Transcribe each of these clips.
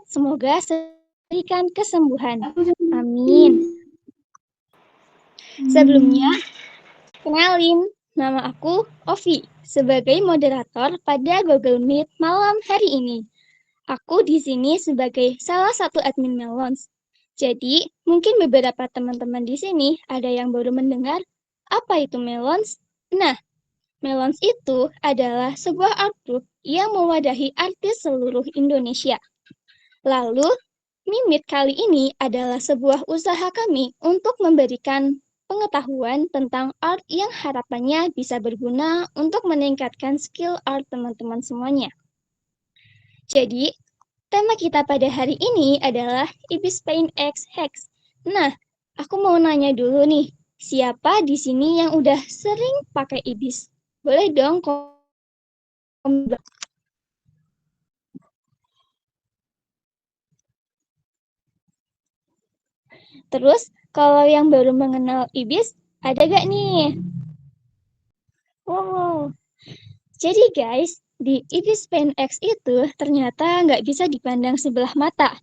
semoga berikan kesembuhan. Amin. Sebelumnya, kenalin, nama aku Ovi sebagai moderator pada Google Meet malam hari ini. Aku di sini sebagai salah satu admin Melons. Jadi, mungkin beberapa teman-teman di sini ada yang baru mendengar apa itu Melons. Nah, Melons itu adalah sebuah art group yang mewadahi artis seluruh Indonesia. Lalu, Mimit kali ini adalah sebuah usaha kami untuk memberikan pengetahuan tentang art yang harapannya bisa berguna untuk meningkatkan skill art teman-teman semuanya. Jadi, tema kita pada hari ini adalah Ibis Paint X Hex. Nah, aku mau nanya dulu nih, siapa di sini yang udah sering pakai Ibis? Boleh dong komen. Terus, kalau yang baru mengenal Ibis, ada gak nih? Wow. Jadi guys, di Ibis Paint X itu ternyata nggak bisa dipandang sebelah mata.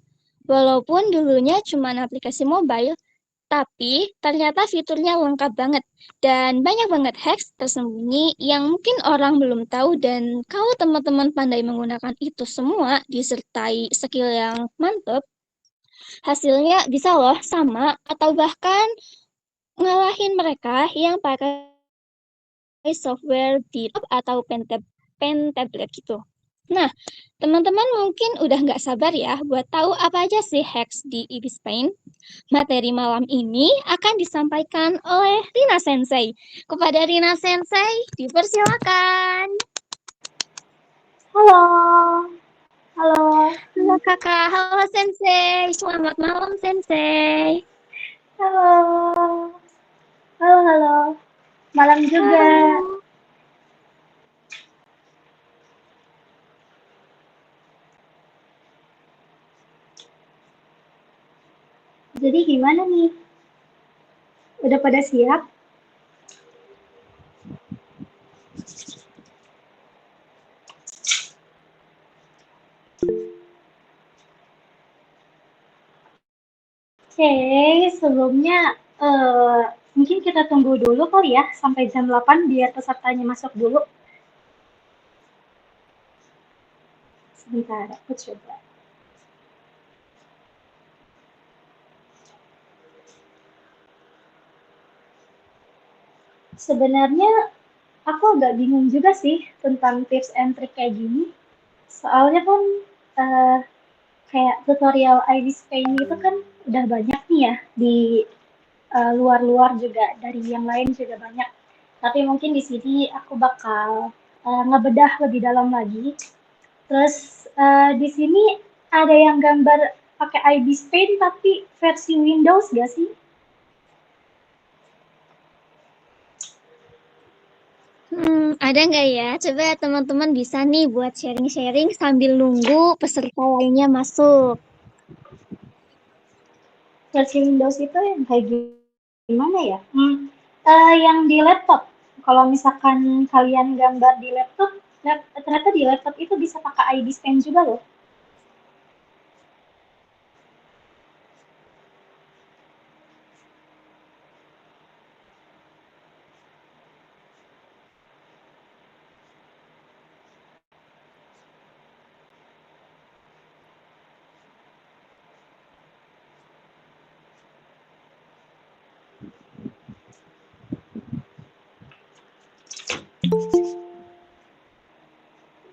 Walaupun dulunya cuma aplikasi mobile, tapi ternyata fiturnya lengkap banget. Dan banyak banget hacks tersembunyi yang mungkin orang belum tahu dan kalau teman-teman pandai menggunakan itu semua disertai skill yang mantap, hasilnya bisa loh sama atau bahkan ngalahin mereka yang pakai software di laptop atau pen tablet gitu. Nah, teman-teman mungkin udah nggak sabar ya buat tahu apa aja sih hacks di Ibis Paint. Materi malam ini akan disampaikan oleh Rina Sensei. Kepada Rina Sensei, dipersilakan. Halo, halo. Halo kakak, halo Sensei. Selamat malam Sensei. Halo, halo. Malam juga. Halo. Jadi gimana nih? Udah pada siap? Oke, sebelumnya mungkin kita tunggu dulu kali ya sampai jam 8 biar pesertanya masuk dulu. Sebentar, aku coba. Sebenarnya aku agak bingung juga sih tentang tips and trick kayak gini. Soalnya kan eh, kayak tutorial Iris Paint itu kan udah banyak nih ya di luar-luar juga dari yang lain juga banyak. Tapi mungkin di sini aku bakal ngebedah lebih dalam lagi. Terus di sini ada yang gambar pakai IBIS Paint tapi versi Windows gak sih? Ada nggak ya? Coba teman-teman bisa nih buat sharing-sharing sambil nunggu peserta lainnya masuk. Versi Windows itu yang kayak gimana ya? Yang di laptop. Kalau misalkan kalian gambar di laptop, ternyata di laptop itu bisa pakai IBIS Paint juga loh.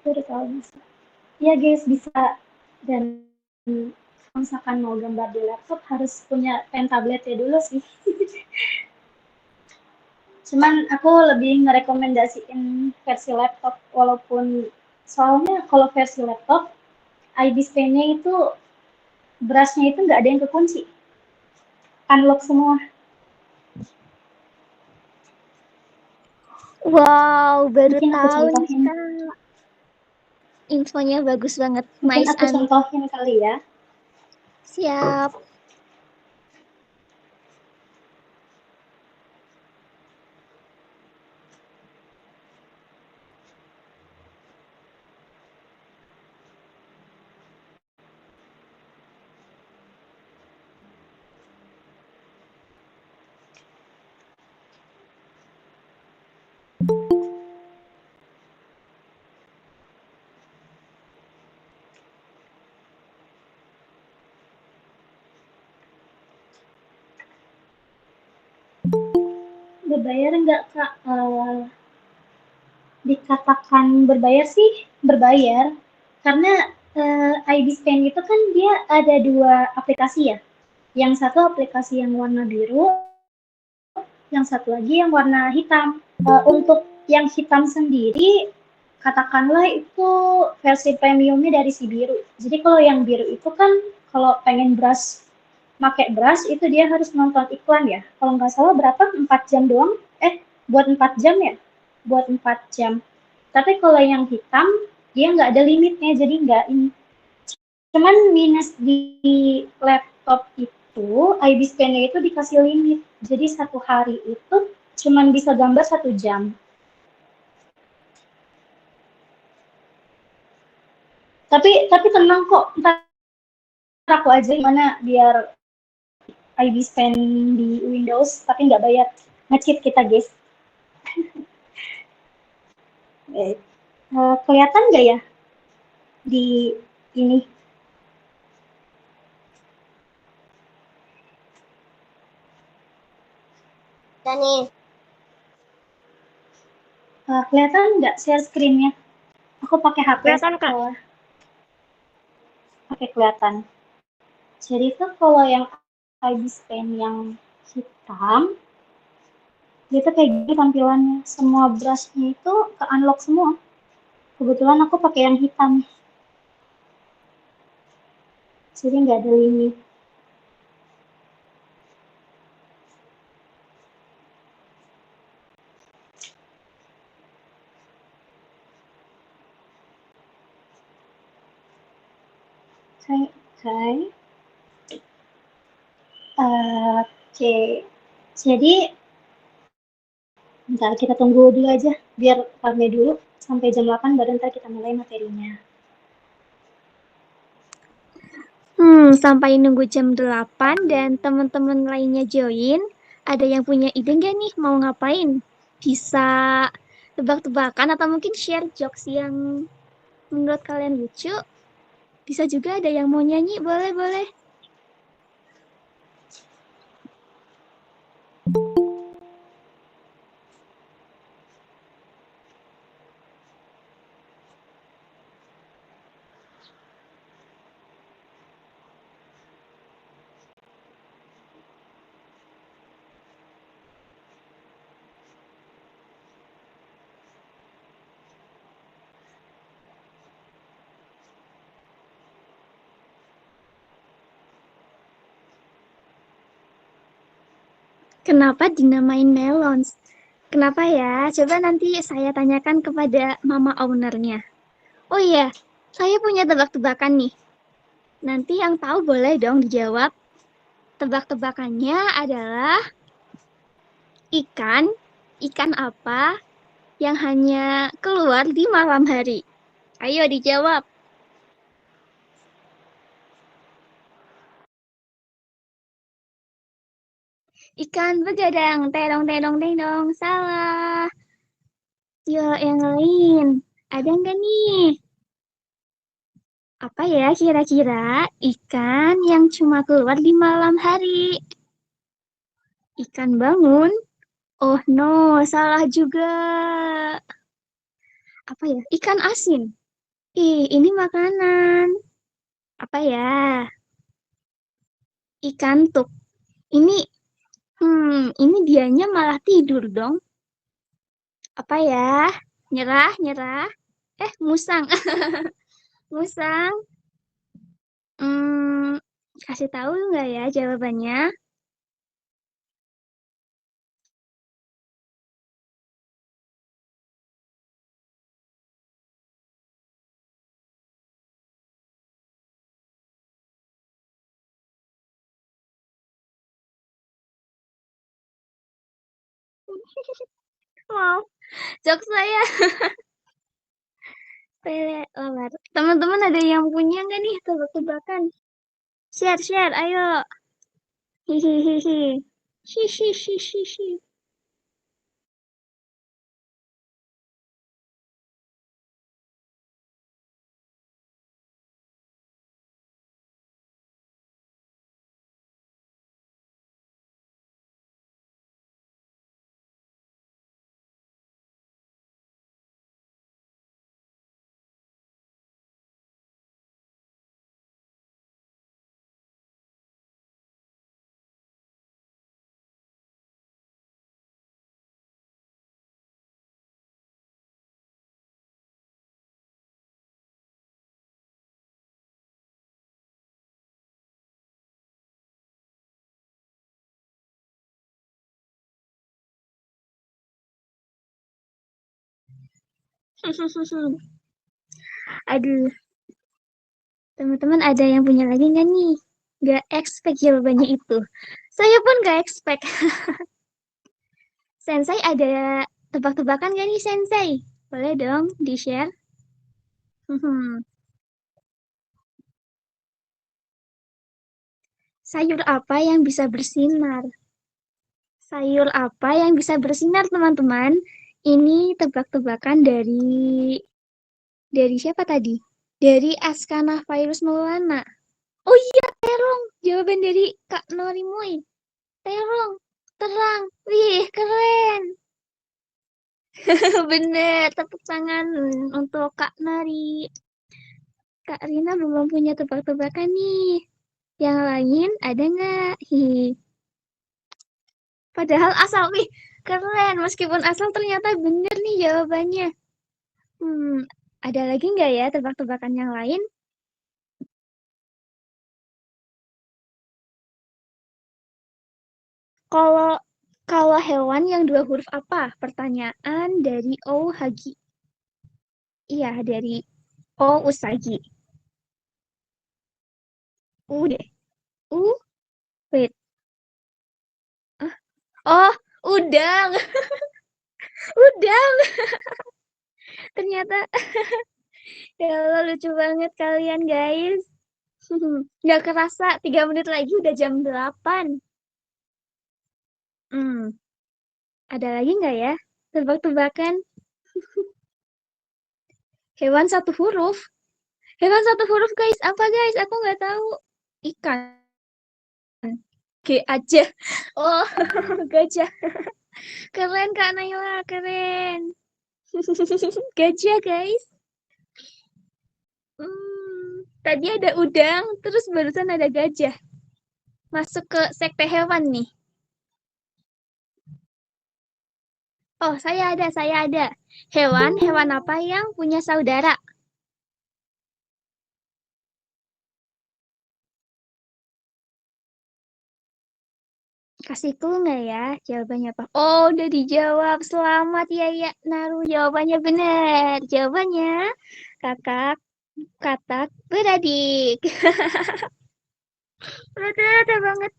Jadi kalau bisa. Ya guys, bisa. Dan kalau misalkan mau gambar di laptop harus punya pen tabletnya dulu sih. Cuman aku lebih ngerekomendasiin versi laptop walaupun soalnya kalau versi laptop IBIS pen-nya itu brush-nya itu nggak ada yang kekunci, unlock semua. Wow, baru Mungkin aku tahu nih contohin, Kak. Infonya bagus banget. mungkin Nice aku and contohin kali ya. siap. berbayar nggak, Kak? Dikatakan berbayar sih berbayar, karena ID Scan itu kan dia ada dua aplikasi ya. Yang satu aplikasi yang warna biru, yang satu lagi yang warna hitam. Untuk yang hitam sendiri, katakanlah itu versi premiumnya dari si biru. Jadi kalau yang biru itu kan kalau pengen brush, pakai brush itu dia harus nonton iklan ya. Kalau nggak salah berapa? 4 jam doang. Buat 4 jam ya? Buat 4 jam. Tapi kalau yang hitam, dia nggak ada limitnya, jadi nggak ini. Cuman minus di laptop itu, ID scan-nya itu dikasih limit. Jadi satu hari itu cuman bisa gambar 1 jam. Tapi tenang kok, ntar aku aja gimana biar ID scan di Windows tapi nggak bayar. Nge-cheat kita guys. Kelihatan nggak ya di ini? Dan nih, Kelihatan nggak share screen-nya? Aku pakai HP. kelihatan Kak. Oke, kelihatan. Jadi tuh kalau yang ID scan yang hitam, dia tuh kayak gini tampilannya. Semua brushnya itu ke unlock semua. Kebetulan aku pakai yang hitam. Jadi nggak ada limit. Oke. Oke. Jadi bentar kita tunggu dulu aja biar rame dulu sampai jam 8 baru ntar kita mulai materinya. Sampai nunggu jam 8 dan teman-teman lainnya join, ada yang punya ide nggak nih mau ngapain? Bisa tebak-tebakan atau mungkin share jokes yang menurut kalian lucu? Bisa juga ada yang mau nyanyi, boleh-boleh. Kenapa dinamain melons? Kenapa ya? Coba nanti saya tanyakan kepada mama ownernya. Oh iya, saya punya tebak-tebakan nih. Nanti yang tahu boleh dong dijawab. Tebak-tebakannya adalah ikan. Ikan apa yang hanya keluar di malam hari? Ayo dijawab. Ikan begadang, terong, terong, terong. Salah. Yuk yang lain. Ada nggak nih? Apa ya kira-kira ikan yang cuma keluar di malam hari? Ikan bangun? Oh no, salah juga. Apa ya? Ikan asin. Ini makanan. Apa ya? Ikan tuk. Ini, ini dianya malah tidur dong. Apa ya? Nyerah, nyerah. Musang. Musang. Hmm, kasih tahu nggak ya jawabannya? Wow, jokes saya. Pele lalat. Teman-teman ada yang punya nggak nih tebak-tebakan? Share, share, ayo. Hihihihi. Hihihihi. Aduh, teman-teman ada yang punya lagi nggak nih? Nggak expect jawabannya itu. Saya pun nggak expect. Sensei ada tebak-tebakan nggak nih, Sensei? Boleh dong di-share. Sayur apa yang bisa bersinar? Sayur apa yang bisa bersinar, teman-teman? Ini tebak-tebakan dari siapa tadi? Dari Askana Virus Maulana. Oh iya, terong. Jawaban dari Kak Norimoy. Terong. Terang. Wih, keren. Bener, tepuk tangan untuk Kak Nari. Kak Rina belum punya tebak-tebakan nih. Yang lain ada nggak? Hihi. Padahal asal, wih, keren. Meskipun asal ternyata bener nih jawabannya. Ada lagi nggak ya tebak-tebakan yang lain? Kalau kalau hewan yang dua huruf apa? Pertanyaan dari O Hagi. Iya, dari O Usagi. U deh. U, wait. Ah, oh, udang. Udang. Ternyata, ya Allah, lucu banget kalian, guys. Nggak kerasa, 3 menit lagi udah jam 8. Hmm, ada lagi nggak ya? Tebak-tebakan. Hewan satu huruf. Hewan satu huruf, guys. Apa, guys? Aku nggak tahu. Ikan. G aja. Oh, gajah. Keren, Kak Naila. Keren. Gajah, guys. Tadi ada udang, terus barusan ada gajah. Masuk ke sekte hewan nih. Oh, saya ada. Hewan apa yang punya saudara? Kasih clue nggak ya jawabannya apa? Oh, udah dijawab. Selamat ya, ya. Naru, jawabannya benar. Jawabannya kakak katak beradik. Rata-rata banget.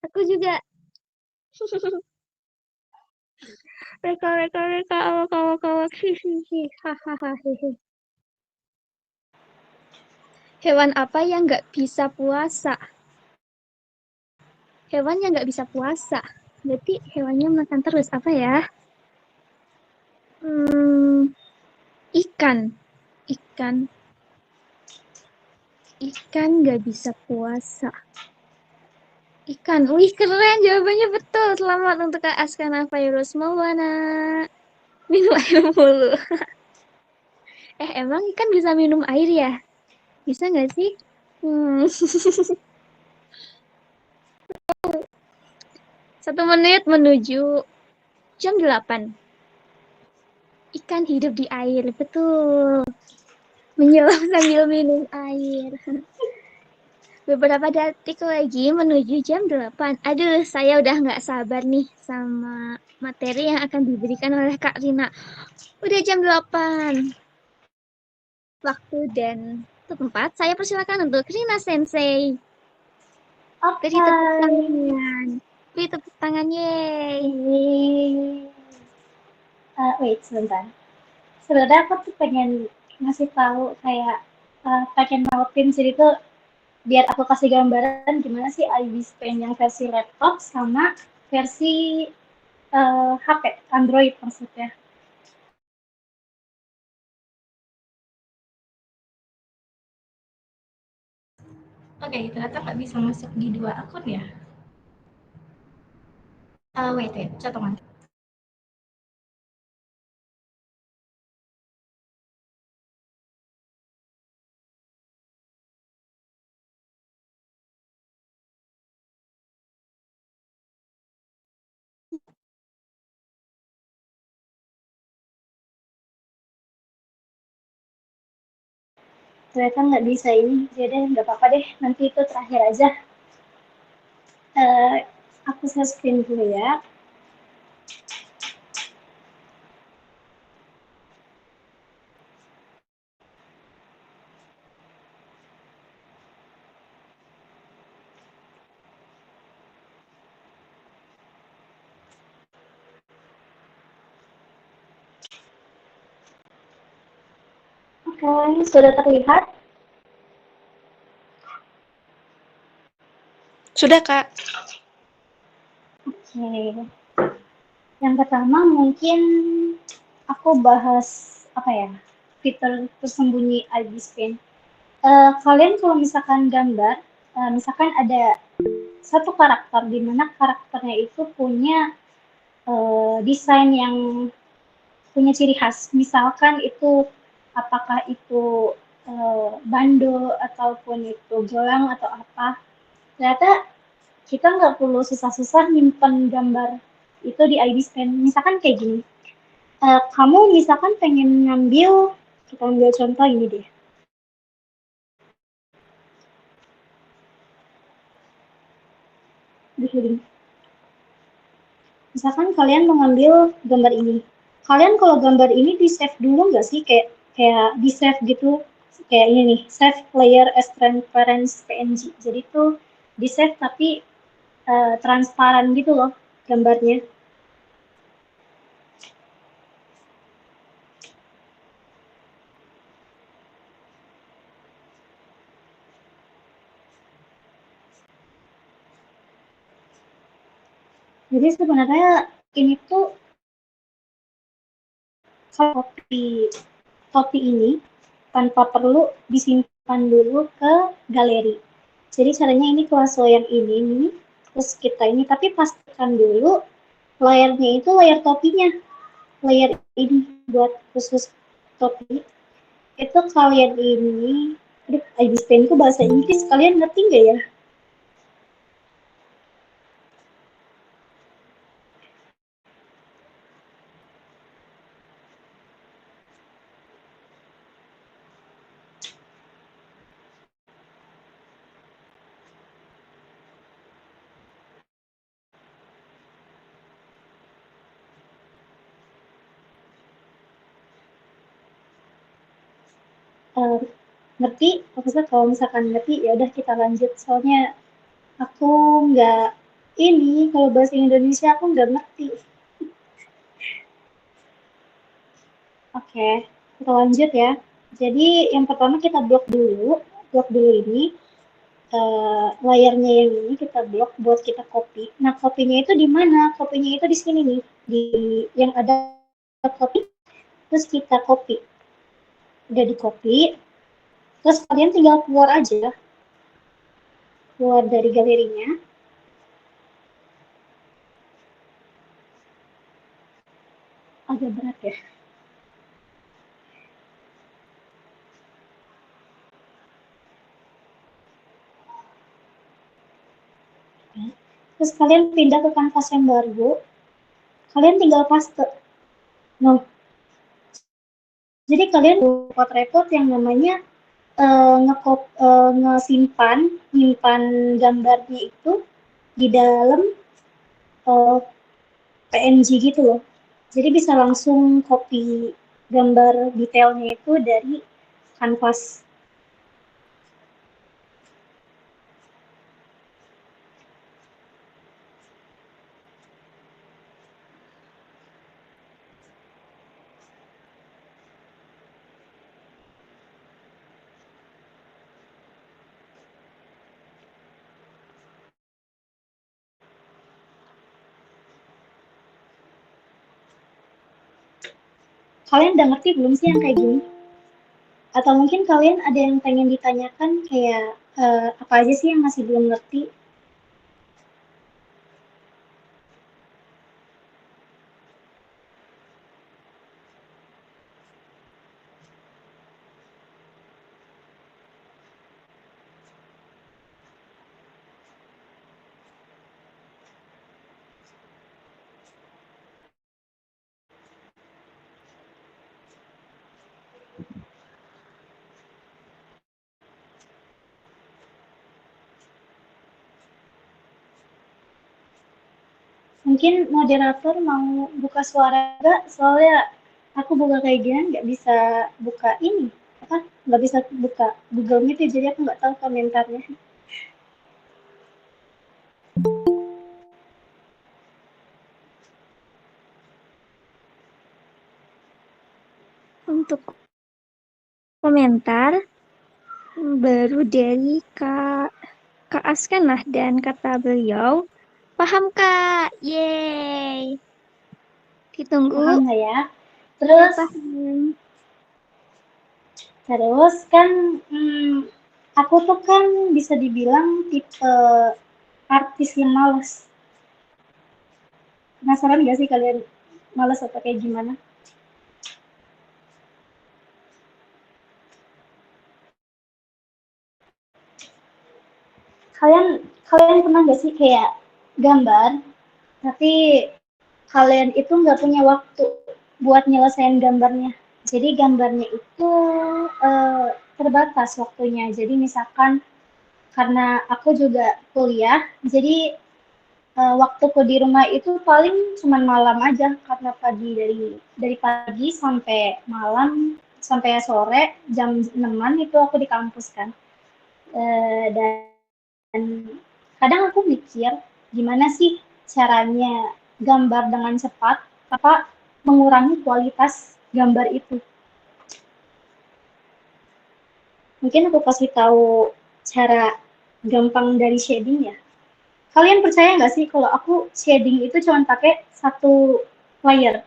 Aku juga. Reka, awak, awak, awak. Hihihi. Hahaha. Hewan apa yang nggak bisa puasa? Hewan yang nggak bisa puasa. Berarti hewannya makan terus. Apa ya? Hmm, ikan. Ikan. Ikan nggak bisa puasa. Ikan. Wih, keren. Jawabannya betul. Selamat untuk Kak Askana Virus Maulana. Minum air mulu. Emang ikan bisa minum air ya? Bisa nggak sih? Hmm. 1 menit menuju jam 8. Ikan hidup di air. Betul. Menyelam sambil minum air. Beberapa detik lagi menuju jam 8. Aduh, saya udah nggak sabar nih sama materi yang akan diberikan oleh Kak Rina. Udah jam 8. Waktu dan tempat saya persilakan untuk Rina Sensei. Beri tepuk tangan. Beri tepuk tangan, yeay. Wait, sebentar. Sebenarnya aku tuh pengen ngasih tahu kayak pengen nautin jadi tuh biar aku kasih gambaran gimana sih iWis Pen yang versi laptop sama versi HP Android maksudnya. Oke, ternyata nggak bisa masuk di 2 akun ya. Wait, satu menit. Ternyata nggak bisa ini, jadi nggak apa-apa deh, nanti itu terakhir aja. Aku share screen dulu ya. Oke, sudah terlihat? Sudah, Kak. Oke. Yang pertama mungkin aku bahas apa ya? Fitur tersembunyi Ibis Paint. Kalian kalau misalkan gambar, misalkan ada satu karakter di mana karakternya itu punya desain yang punya ciri khas. Misalkan itu apakah itu bando ataupun itu gelang atau apa. Ternyata kita nggak perlu susah-susah nyimpen gambar itu di ID Scan. Misalkan kayak gini, kamu misalkan pengen ngambil, kita ambil contoh ini deh. Misalkan kalian mengambil gambar ini. Kalian kalau gambar ini di save dulu nggak sih? Kayak di save gitu. Kayak ini nih, save layer as transparent PNG. Jadi tuh di save tapi transparan gitu loh gambarnya. Jadi sebenarnya ini tuh kopi ini tanpa perlu disimpan dulu ke galeri. Jadi caranya ini kelas yang ini, terus kita ini, tapi pastikan dulu layarnya itu layar topinya, layar ini buat khusus topi. Itu kalian ini, aduh, Ibis Pen itu bahasa Inggris, kalian ngerti nggak ya? Ngerti? Maksudnya kalau misalkan ngerti, ya udah kita lanjut. Soalnya aku nggak ini, kalau bahasa Indonesia aku nggak ngerti. Oke, kita lanjut ya. Jadi yang pertama kita blok dulu ini layarnya yang ini kita blok buat kita copy. Nah kopinya itu di mana? Kopinya itu di sini nih, di yang ada copy, terus kita copy. Udah di copy, terus kalian tinggal keluar aja, keluar dari galerinya. Agak berat ya. Terus kalian pindah ke kanvas yang baru, kalian tinggal paste. Nah, jadi kalian buat report yang namanya ngesimpan, nyimpan gambarnya itu di dalam PNG gitu loh. Jadi bisa langsung copy gambar detailnya itu dari kanvas. Kalian udah ngerti belum sih yang kayak gini? Atau mungkin kalian ada yang pengen ditanyakan kayak apa aja sih yang masih belum ngerti? Mungkin moderator mau buka suara nggak? Soalnya aku buka kayak gini nggak bisa buka ini. Apa? Nggak bisa buka Google Meet ya, jadi aku nggak tahu komentarnya. Untuk komentar baru dari Kak Askanah dan kata beliau, paham Kak, yeay. Ditunggu. Paham nggak ya? Ya, paham. Terus kan aku tuh kan bisa dibilang tipe artis yang males. Penasaran gak sih kalian males atau kayak gimana? Kalian kalian pernah gak sih kayak gambar, tapi kalian itu nggak punya waktu buat nyelesain gambarnya. Jadi gambarnya itu terbatas waktunya. Jadi misalkan karena aku juga kuliah, jadi waktuku di rumah itu paling cuma malam aja karena dari pagi sampai malam sampai sore jam 6-an itu aku di kampus kan. Dan kadang aku mikir gimana sih caranya gambar dengan cepat tanpa mengurangi kualitas gambar itu. Mungkin aku kasih tahu cara gampang dari shading ya. Kalian percaya nggak sih kalau aku shading itu cuma pakai satu layer?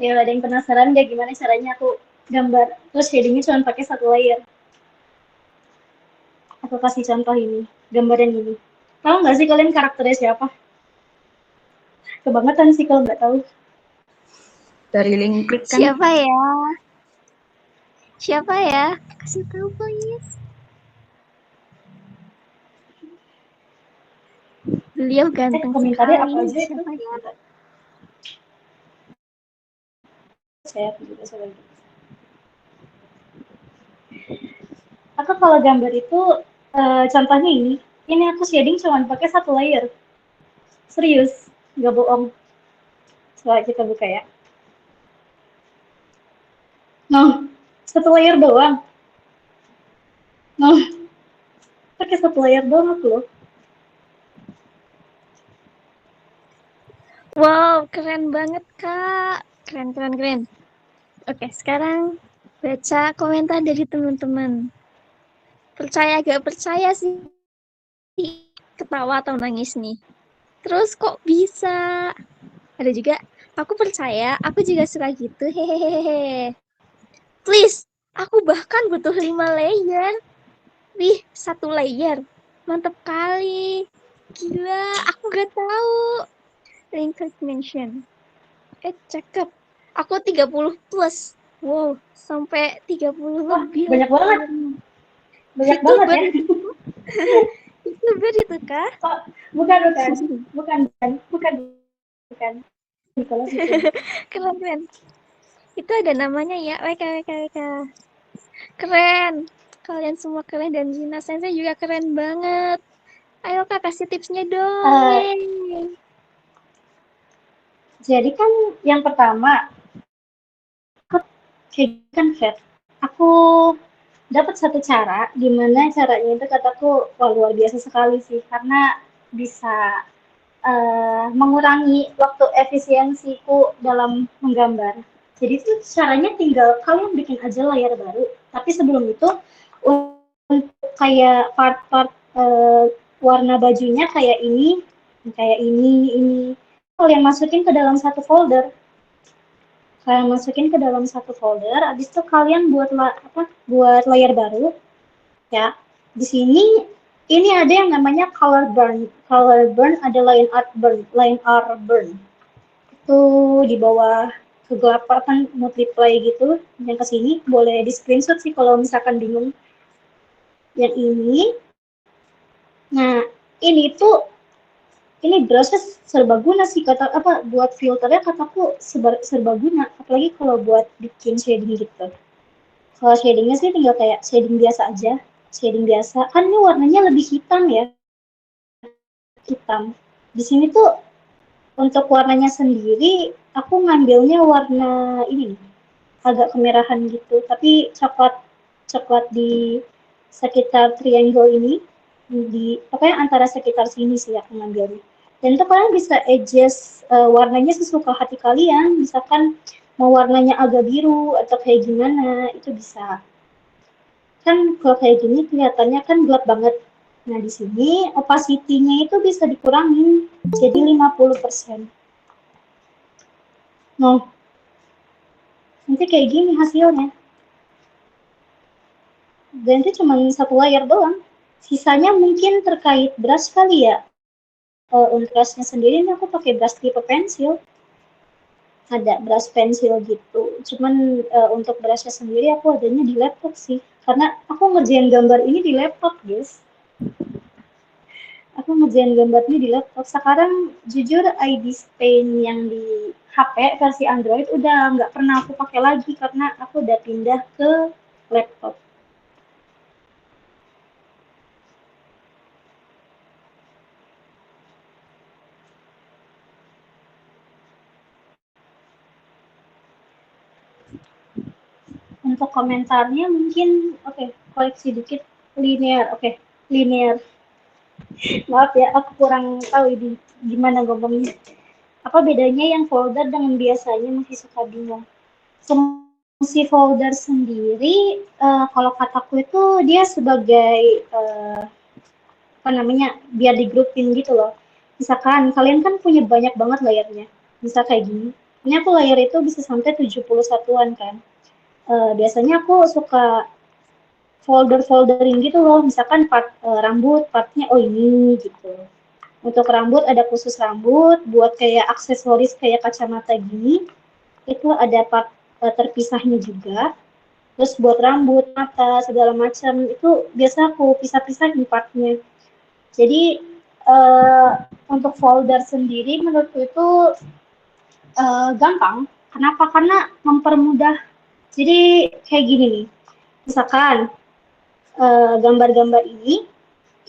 Ya ada yang penasaran nggak gimana caranya aku gambar terus shadingnya cuma pakai satu layer? Aku kasih contoh ini, gambaran ini. Tahu nggak sih kalian karakternya siapa? Kebangetan sih kalau nggak tahu. Dari Linklik kan? Siapa ya? Siapa ya? Kasih tahu please. Beliau ganteng komentarnya sekali. apa aja itu? Siapa ya? Saya juga sering. Aku kalau gambar itu contohnya ini aku shading cuma pakai satu layer. Serius, nggak bohong. Coba kita buka ya. Nah, satu layer doang. Nah, pakai satu layer doang aku loh. Wow, keren banget Kak. Keren, keren, keren. Oke, sekarang baca komentar dari teman-teman. Percaya gak percaya sih, ketawa atau nangis nih. Terus kok bisa? Ada juga, aku percaya, aku juga suka gitu, hehehehe. Please, aku bahkan butuh 5 layer. Wih, 1 layer. Mantap kali. Gila, aku gak tahu. Link mention. Cakep. Aku 30 plus. Wow, sampai 30 Wah, lebih. banyak banget. Banyak Itu banget ya. YouTuber itu kah? Oh, bukan. Keren, keren. Itu ada namanya ya, WKWKWK. Keren. Kalian semua keren dan Zina Sensei juga keren banget. Ayo Kak, kasih tipsnya dong. Yeay. Jadi kan yang pertama, kan Fed. Aku dapat satu cara, gimana caranya itu kataku wah, luar biasa sekali sih, karena bisa mengurangi waktu efisiensiku dalam menggambar. Jadi itu caranya tinggal kalian bikin aja layar baru. Tapi sebelum itu untuk kayak part-part warna bajunya kayak ini, kalian masukin ke dalam satu folder. Habis itu kalian buat layar baru ya. Di sini ini ada yang namanya color burn ada line art burn itu di bawah kegelapan multiply gitu. Yang kesini boleh di screenshot sih kalau misalkan bingung. Yang ini, nah ini brushnya serbaguna sih buat filternya kataku serbaguna, apalagi kalau buat bikin shading gitu. Kalau shadingnya sih tinggal kayak shading biasa kan ini warnanya lebih hitam ya, hitam. Di sini tuh untuk warnanya sendiri aku ngambilnya warna ini nih, agak kemerahan gitu, tapi coklat di sekitar triangle ini, di pokoknya antara sekitar sini sih aku ngambilnya. Dan itu kalian bisa adjust warnanya sesuka hati kalian, misalkan mau warnanya agak biru atau kayak gimana, itu bisa. Kan kalau kayak gini kelihatannya kan gelap banget. Nah, di sini opacity-nya itu bisa dikurangin jadi 50%. Nah, nanti kayak gini hasilnya. Dan itu cuma satu layer doang. Sisanya mungkin terkait brush kali ya. Untuk brushnya sendiri ini aku pakai brush tipe pensil. Ada brush pensil gitu. Cuman untuk brushnya sendiri aku adanya di laptop sih. Karena aku ngerjain gambar ini di laptop, guys. Aku ngerjain gambarnya di laptop. Sekarang jujur ID Paint yang di HP versi Android udah nggak pernah aku pakai lagi karena aku udah pindah ke laptop. Untuk komentarnya mungkin koleksi dikit linear. Linear. Maaf ya, aku kurang tahu ini gimana ngomongnya. Apa bedanya yang folder dengan biasanya, masih suka bingung. Fungsi folder sendiri, kalau kataku itu dia sebagai apa namanya, biar di grouping gitu loh. Misalkan kalian kan punya banyak banget layarnya. Bisa kayak gini. Ini aku layar itu bisa sampai 71-an kan. Biasanya aku suka folder-folderin gitu loh. Misalkan part rambut, partnya ini gitu. Untuk rambut ada khusus rambut, buat kayak aksesoris kayak kacamata gini, itu ada part terpisahnya juga. Terus buat rambut, mata, segala macam itu biasa aku pisah-pisahin partnya. Jadi untuk folder sendiri menurutku itu gampang. Kenapa? Karena mempermudah. Jadi kayak gini nih, misalkan gambar-gambar ini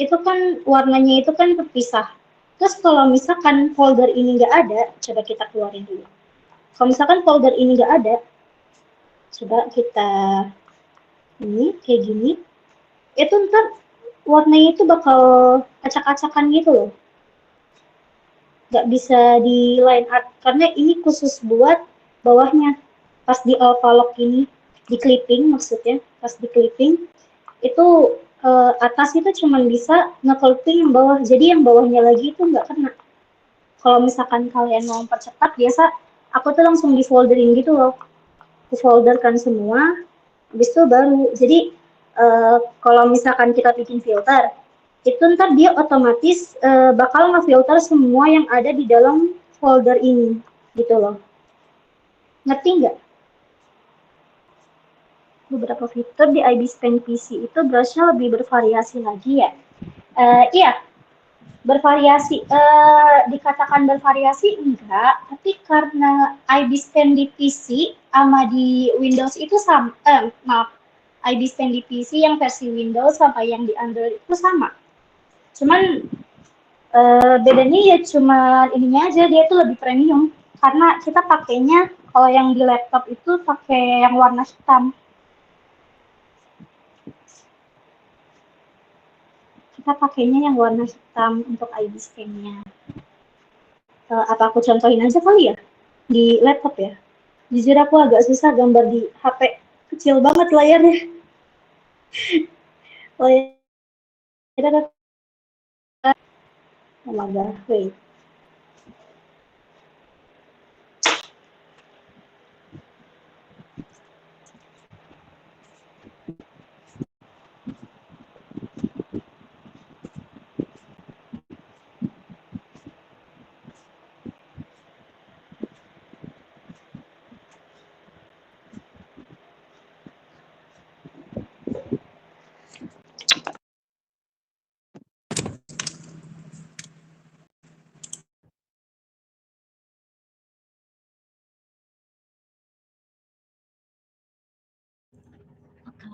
itu kan warnanya itu kan terpisah. Terus kalau misalkan folder ini nggak ada, coba kita keluarin dulu. Kalau misalkan folder ini nggak ada, coba kita ini kayak gini, itu ntar warnanya itu bakal acak-acakan gitu loh. Nggak bisa di line art karena ini khusus buat bawahnya. Pas di alpha lock ini, di clipping maksudnya, pas di clipping itu atas itu cuma bisa nge-clipping yang bawah, jadi yang bawahnya lagi itu nggak kena. Kalau misalkan kalian mau percepat, biasa aku tuh langsung di folderin gitu loh, di folderkan semua, habis itu baru. Jadi kalau misalkan kita bikin filter, itu ntar dia otomatis bakal ngefilter semua yang ada di dalam folder ini, gitu loh. Ngerti nggak? Beberapa fitur di IB Pen PC itu brushnya lebih bervariasi lagi ya. Iya, bervariasi. Dikatakan bervariasi enggak, tapi karena IB Pen di PC sama di Windows itu sama. Maaf, IB Pen di PC yang versi Windows sama yang di Android itu sama. Cuman bedanya ya cuma ininya aja, dia itu lebih premium. Karena kita pakainya kalau yang di laptop itu pakai yang warna hitam. Kita pakainya yang warna hitam untuk ID scan-nya. Apa aku contohin aja kali ya di laptop ya. Jujur aku agak susah gambar di HP, kecil banget layarnya. Layarnya oh my god, wait.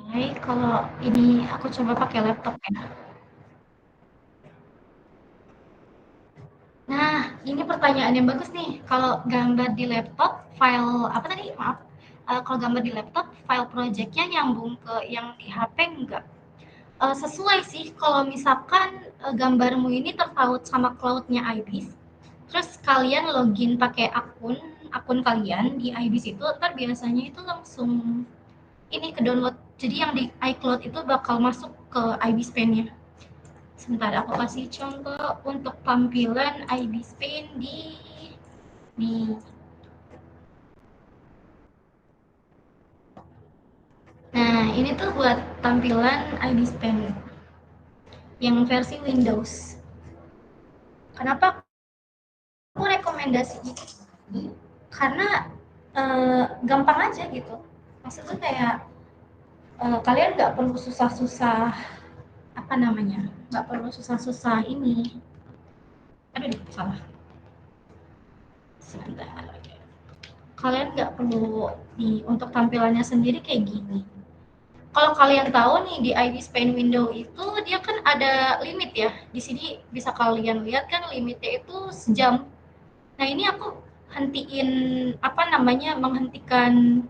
Oke, kalau ini aku coba pakai laptop ya. Nah, ini pertanyaan yang bagus nih. Kalau gambar di laptop, file apa tadi? Maaf. kalau gambar di laptop, file project-nya nyambung ke yang di HP enggak. Sesuai sih kalau misalkan gambarmu ini terpaut sama cloud-nya IBIS, terus kalian login pakai akun kalian di IBIS itu, ntar biasanya itu langsung ini ke download. Jadi yang di iCloud itu bakal masuk ke IBIS Paint-nya. Sebentar, aku kasih contoh untuk tampilan IBIS Paint di Nah, ini tuh buat tampilan IBIS Paint yang versi Windows. Kenapa aku rekomendasi ini? Karena gampang aja gitu. Maksudnya kayak kalian nggak perlu susah-susah nggak perlu susah-susah ini. Aduh, salah. Sebentar. Kalian nggak perlu untuk tampilannya sendiri kayak gini. Kalau kalian tahu nih di IBIS Paint window itu dia kan ada limit ya. Di sini bisa kalian lihat kan limitnya itu sejam. Nah, ini aku menghentikan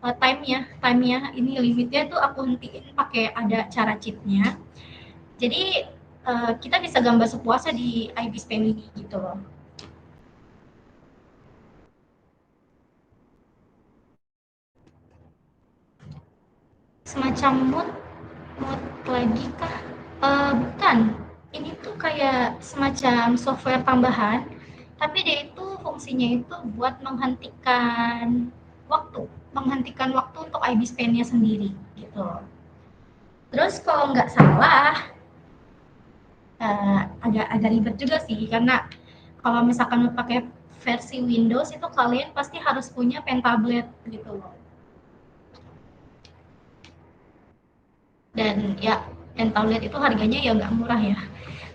time-nya ini limitnya tuh aku hentiin pakai ada cara cheat-nya. Jadi kita bisa gambar sepuasnya di IBIS Paint ini gitu loh. Semacam mood lagi kah? Bukan. Ini tuh kayak semacam software tambahan, tapi dia itu fungsinya itu buat menghentikan waktu untuk IBIS Paint-nya sendiri gitu. Terus kalau nggak salah, agak ribet juga sih, karena kalau misalkan mau pakai versi Windows itu kalian pasti harus punya pen tablet gitu loh. Dan ya, pen tablet itu harganya ya nggak murah ya.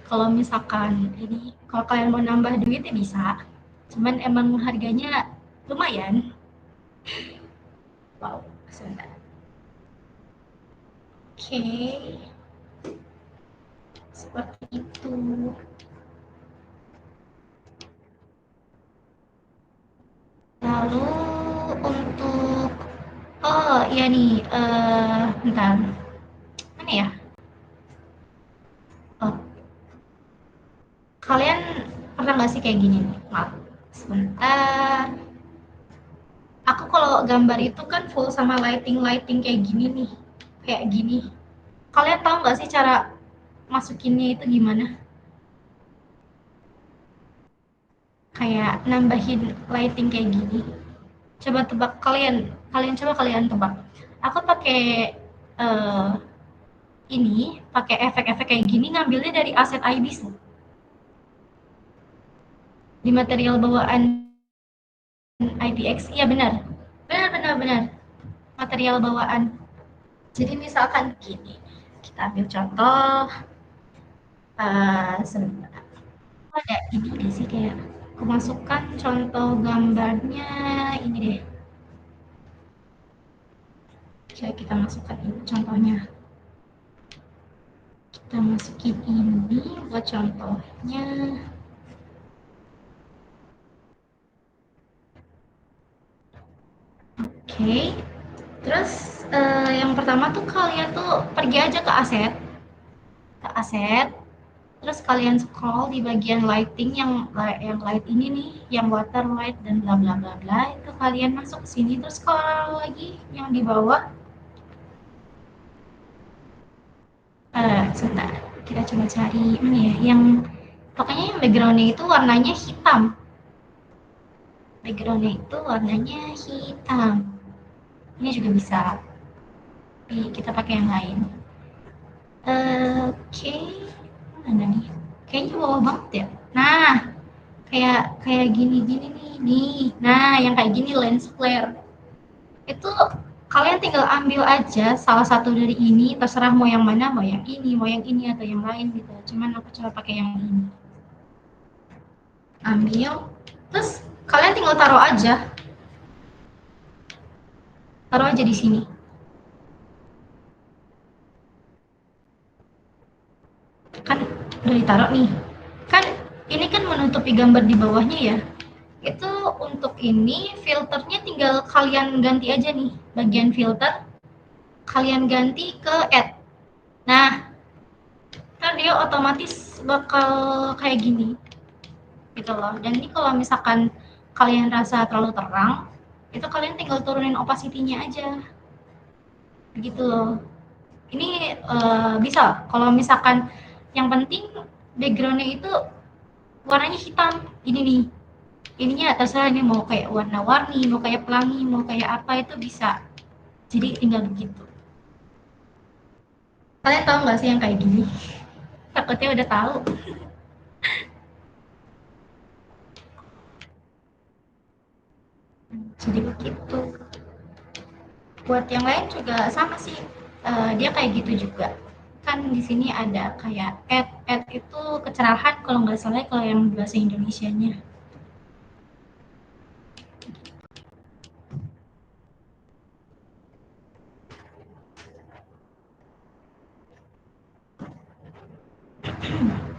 Kalau misalkan kalau kalian mau nambah duit ya bisa, cuman emang harganya lumayan. Wow, sebentar. Oke, seperti itu. Lalu untuk iya nih, bentar, mana ya? Oh, kalian pernah nggak sih kayak gini nih? Maaf, sebentar. Aku kalau gambar itu kan full sama lighting kayak gini nih, kayak gini. Kalian tahu nggak sih cara masukinnya itu gimana? Kayak nambahin lighting kayak gini. Coba tebak kalian tebak. Aku pakai eh, pakai efek-efek kayak gini ngambilnya dari aset IBIS loh. Di material bawaan IPX, iya benar. Benar. Material bawaan. Jadi misalkan gini, kita ambil contoh, sebentar. Ada ini deh sih kayak kemasukan contoh gambarnya ini deh. Coba kita masukkan ini contohnya. Kita masukin ini buat contohnya. Oke. Terus yang pertama tuh kalian tuh pergi aja ke aset. Terus kalian scroll di bagian lighting yang light ini nih, yang water light dan bla bla bla bla, itu kalian masuk ke sini terus scroll lagi yang di bawah. Sebentar, kita coba cari mana ya, yang pokoknya yang backgroundnya itu warnanya hitam. Backgroundnya itu warnanya hitam. Ini juga bisa. Kita pakai yang lain. Oke, mana nih? Kayaknya bawah banget ya. Nah, kayak gini nih. Nah, yang kayak gini lens flare. Itu kalian tinggal ambil aja salah satu dari ini, terserah mau yang mana, mau yang ini atau yang lain gitu. Cuman aku coba pakai yang ini. Ambil, terus kalian tinggal taruh aja di sini. Kan udah ditaruh nih. Kan ini kan menutupi gambar di bawahnya ya. Itu untuk ini filternya tinggal kalian ganti aja nih, bagian filter kalian ganti ke add. Nah, kan dia otomatis bakal kayak gini gitu loh. Dan ini kalau misalkan kalian rasa terlalu terang, itu kalian tinggal turunin opacity-nya aja gitu loh. Ini bisa kalau misalkan yang penting background-nya itu warnanya hitam. Ini nih, ininya terserah ini mau kayak warna-warni, mau kayak pelangi, mau kayak apa itu bisa. Jadi tinggal begitu. Kalian tahu nggak sih yang kayak gini? Takutnya udah tahu. Jadi begitu. Buat yang lain juga sama sih. Dia kayak gitu juga. Kan di sini ada kayak add itu kecerahan kalau nggak salah kalau yang bahasa Indonesianya.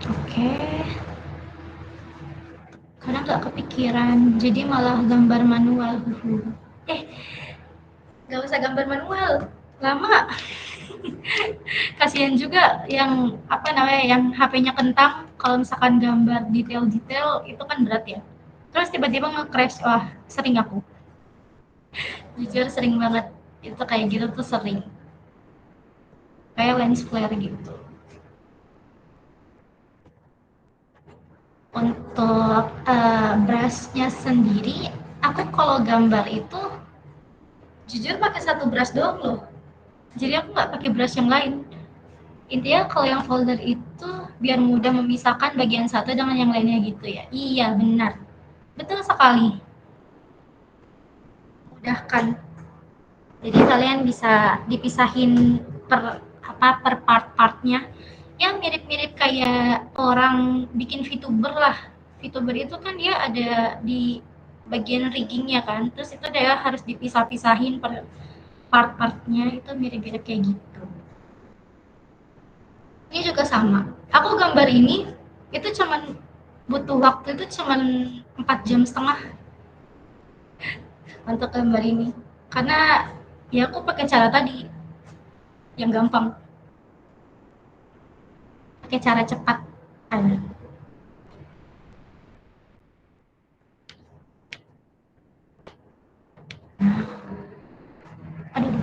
Oke. Karena nggak kepikiran, jadi malah gambar manual. Nggak usah gambar manual, lama. Kasihan juga yang apa namanya, yang HP-nya kentang. Kalau misalkan gambar detail-detail itu kan berat ya. Terus tiba-tiba nge-crash, wah sering aku. Jujur sering banget. Itu kayak gitu tuh sering. Kayak lens flare gitu. Untuk brush-nya sendiri, aku kalau gambar itu jujur pakai satu brush doang loh. Jadi aku nggak pakai brush yang lain. Intinya kalau yang folder itu biar mudah memisahkan bagian satu dengan yang lainnya gitu ya. Iya, benar. Betul sekali. Mudahkan. Jadi kalian bisa dipisahin per part-partnya. Yang mirip-mirip kayak orang bikin VTuber lah. VTuber itu kan dia ada di bagian riggingnya kan. Terus itu dia harus dipisah-pisahin per part-partnya, itu mirip-mirip kayak gitu. Ini juga sama. Aku gambar ini itu cuman butuh waktu itu cuman 4,5 jam untuk gambar ini. Karena ya aku pakai cara tadi yang gampang. Pakai cara cepat. Aduh,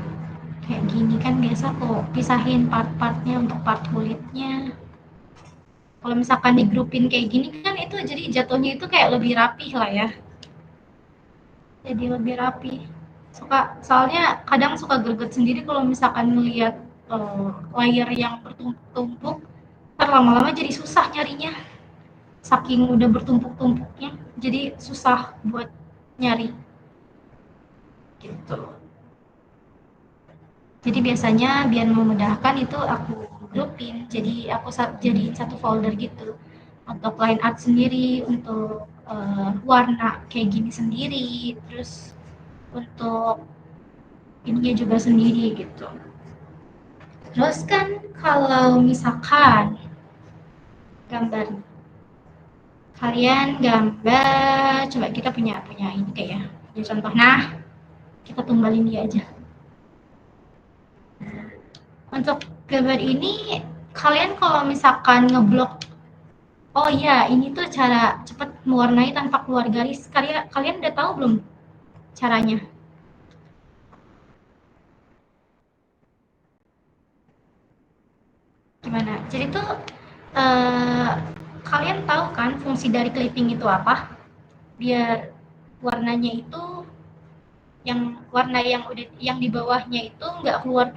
kayak gini kan biasa kok pisahin part-partnya untuk part kulitnya. Kalau misalkan digrupin kayak gini kan itu jadi jatuhnya itu kayak lebih rapih lah ya. Jadi lebih rapi. Soalnya kadang suka greget sendiri kalau misalkan melihat layer yang bertumpuk-tumpuk, ntar lama-lama jadi susah nyarinya. Saking udah bertumpuk-tumpuknya, jadi susah buat nyari. Gitu. Jadi biasanya biar memudahkan itu aku groupin, jadi aku jadi satu folder gitu. Untuk line art sendiri, untuk warna kayak gini sendiri, terus untuk ininya juga sendiri gitu. Terus kan kalau misalkan gambar, kalian gambar, coba kita punya ini kayak ya contoh. Nah, kita tumbalin dia aja. Untuk gambar ini kalian kalau misalkan ngeblok, oh iya ini tuh cara cepat mewarnai tanpa keluar garis. Kalian udah tahu belum caranya? Gimana? Jadi tuh kalian tahu kan fungsi dari clipping itu apa? Biar warnanya itu yang warna yang di bawahnya itu nggak keluar.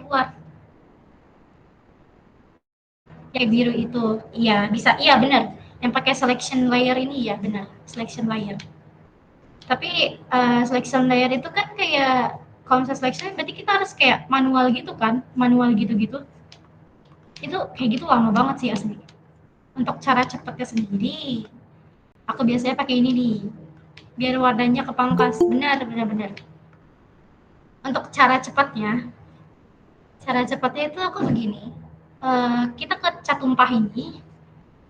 Kayak biru itu, iya bisa, iya benar. Yang pakai selection layer ini ya benar, selection layer. Tapi selection layer itu kan kayak kalau misalnya selection berarti kita harus kayak manual gitu kan, manual gitu-gitu. Itu kayak gitu lama banget sih asli. Untuk cara cepatnya sendiri, aku biasanya pakai ini nih, biar warnanya kepangkas. Benar. Untuk cara cepatnya itu aku begini. Kita ke cat tumpah ini,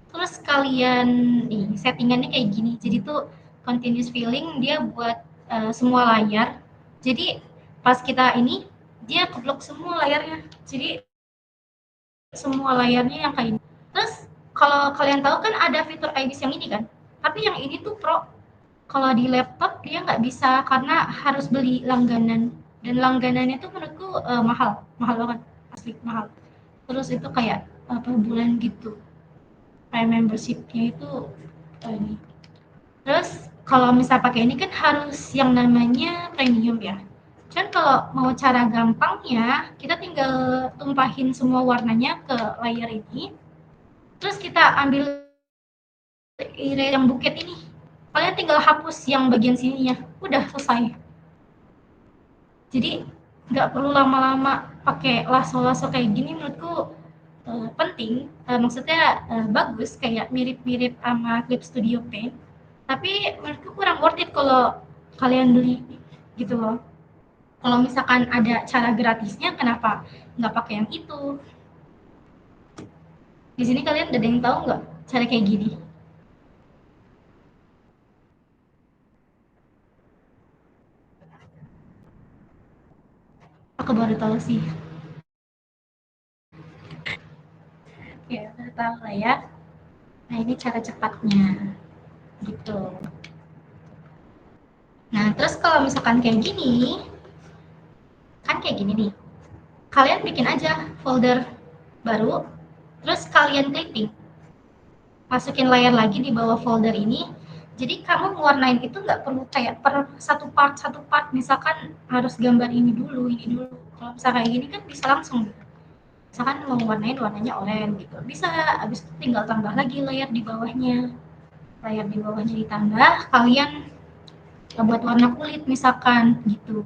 terus kalian nih settingannya kayak gini. Jadi tuh continuous filling dia buat semua layar. Jadi pas kita ini dia keblok semua layarnya. Jadi semua layarnya yang kayak ini. Terus kalau kalian tahu kan ada fitur IBIS yang ini kan. Tapi yang ini tuh Pro. Kalau di laptop dia nggak bisa karena harus beli langganan. Dan langganannya tuh menurutku mahal banget, asli mahal. Terus itu kayak per bulan gitu. Kayak membershipnya itu ini. Terus kalau misal pakai ini kan harus yang namanya premium ya. Cuman kalau mau cara gampangnya, kita tinggal tumpahin semua warnanya ke layar ini. Terus kita ambil eraser yang buket ini. Kalian tinggal hapus yang bagian sininya. Udah selesai. Jadi nggak perlu lama-lama pakai lasso-lasso kayak gini menurutku penting. Maksudnya bagus, kayak mirip-mirip sama Clip Studio Paint. Tapi menurutku kurang worth it kalau kalian beli gitu loh. Kalau misalkan ada cara gratisnya, kenapa nggak pakai yang itu? Di sini kalian ada yang tahu nggak cara kayak gini? Aku baru tahu sih. Ya, baru tahu lah ya. Nah, ini cara cepatnya. Gitu. Nah, terus kalau misalkan kayak gini, kan kayak gini nih. Kalian bikin aja folder baru, terus kalian clipping. Masukin layar lagi di bawah folder ini. Jadi kamu mewarnain itu nggak perlu kayak per satu part, misalkan harus gambar ini dulu. Kalau misalkan kayak gini kan bisa langsung. Misalkan mau warnain warnanya oranye gitu. Bisa, habis itu tinggal tambah lagi layar di bawahnya. Layar di bawahnya ditambah, kalian buat warna kulit misalkan gitu.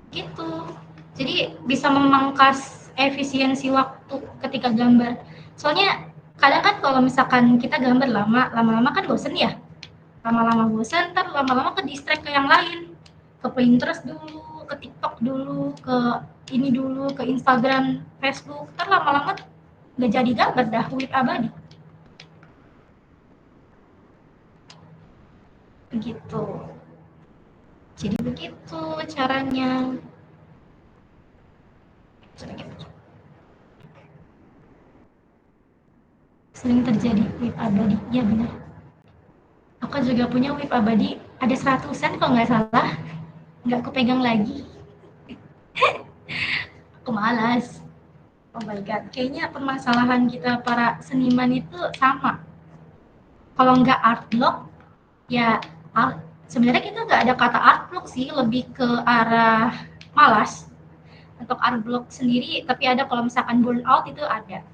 Gitu. Jadi bisa memangkas efisiensi waktu ketika gambar. Soalnya kadang kan kalau misalkan kita gambar lama-lama kan bosen ya. Lama-lama bosen, ntar lama-lama ke distract ke yang lain. Ke Pinterest dulu, ke TikTok dulu, ke ini dulu, ke Instagram, Facebook. Ntar lama-lama nggak jadi gambar dah, WIP abadi. Begitu. Jadi begitu caranya. Sering terjadi WIP abadi, ya benar. Aku juga punya WIP abadi, ada 100-an kalau nggak salah. Nggak kepegang lagi. Aku malas. Oh my god, kayaknya permasalahan kita para seniman itu sama. Kalau nggak art block, ya sebenarnya kita nggak ada kata art block sih, lebih ke arah malas. Untuk art block sendiri, tapi ada kalau misalkan burnout itu ada.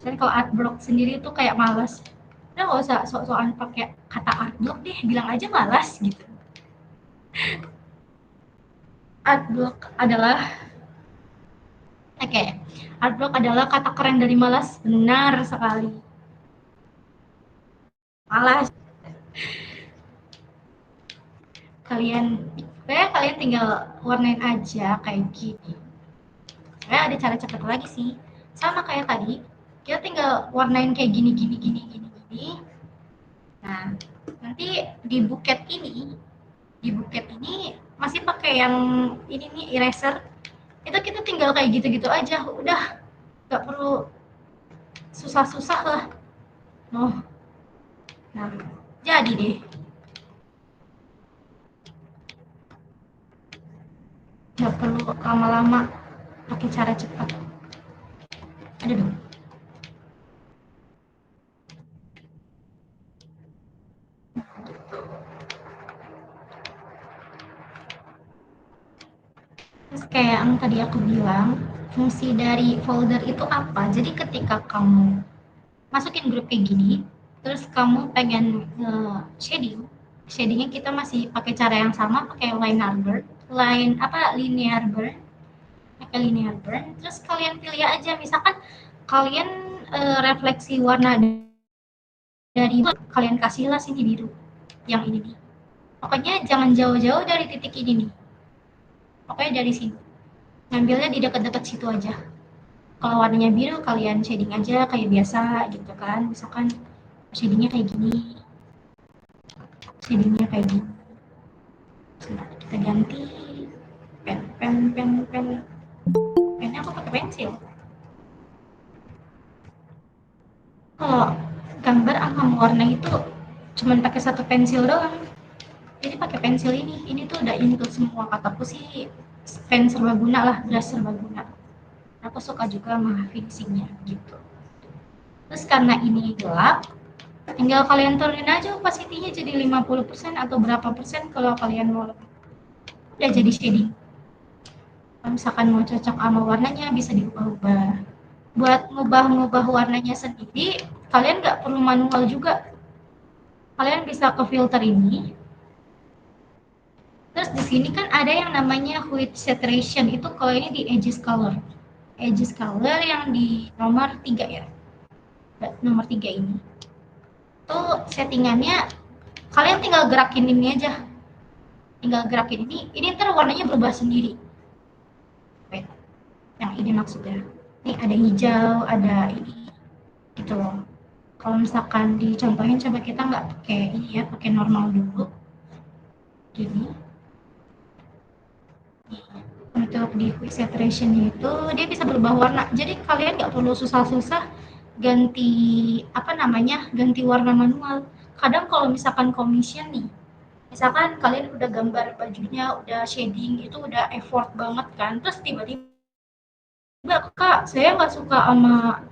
Dan kalau art block sendiri itu kayak malas. Udah nggak usah sok-sokan pakai kata art block deh, bilang aja malas gitu. Art block adalah art block adalah kata keren dari malas, benar sekali. Malas. Kalian tinggal warnain aja kayak gini. Ada cara cepat lagi sih. Sama kayak tadi, kita tinggal warnain kayak gini. Nah, nanti di buket ini masih pakai yang ini nih eraser. Itu kita tinggal kayak gitu-gitu aja, udah nggak perlu susah-susah lah. Nah, jadi deh. Nggak perlu lama-lama pakai cara cepat. Ada dong. Terus kayak yang tadi aku bilang, fungsi dari folder itu apa? Jadi ketika kamu masukin grup kayak gini, terus kamu pengen shadingnya kita masih pakai cara yang sama, pakai linear burn, pakai linear burn. Terus kalian pilih aja, misalkan kalian refleksi warna dari kalian kasihlah sini biru, yang ini nih. Pokoknya jangan jauh-jauh dari titik ini nih. Pokoknya dari sini. Ngambilnya di dekat-dekat situ aja. Kalau warnanya biru, kalian shading aja kayak biasa gitu kan. Misalkan shadingnya kayak gini. shadingnya kayak gini. Coba kita ganti pennya aku pakai pensil. Kalau gambar sama warna itu cuman pakai satu pensil doang. Jadi pakai pensil ini tuh udah into semua. Kataku sih pen serbaguna lah, brush serbaguna. Aku suka juga sama finishingnya gitu. Terus karena ini gelap, tinggal kalian turunin aja opacity-nya jadi 50% atau berapa persen kalau kalian mau lebih. Udah jadi shading. Kalau misalkan mau cocok sama warnanya bisa diubah-ubah. Buat ngubah-ngubah warnanya sendiri, kalian nggak perlu manual juga. Kalian bisa ke filter ini. Terus di sini kan ada yang namanya hue saturation, itu kalau ini di edges color. Edges color yang di nomor 3 ya. Nomor 3 ini. Tuh settingannya kalian tinggal gerakin ini aja. Tinggal gerakin ini ntar warnanya berubah sendiri. Wait, yang ini maksudnya. Ini ada hijau, ada ini gitu loh. Kalau misalkan dicontohin, coba kita nggak pakai ini ya, pakai normal dulu. Gini. Untuk di quick saturation itu dia bisa berubah warna. Jadi kalian nggak perlu susah-susah ganti ganti warna manual. Kadang kalau misalkan commission nih, misalkan kalian udah gambar bajunya, udah shading, itu udah effort banget kan, terus tiba-tiba kak saya nggak suka sama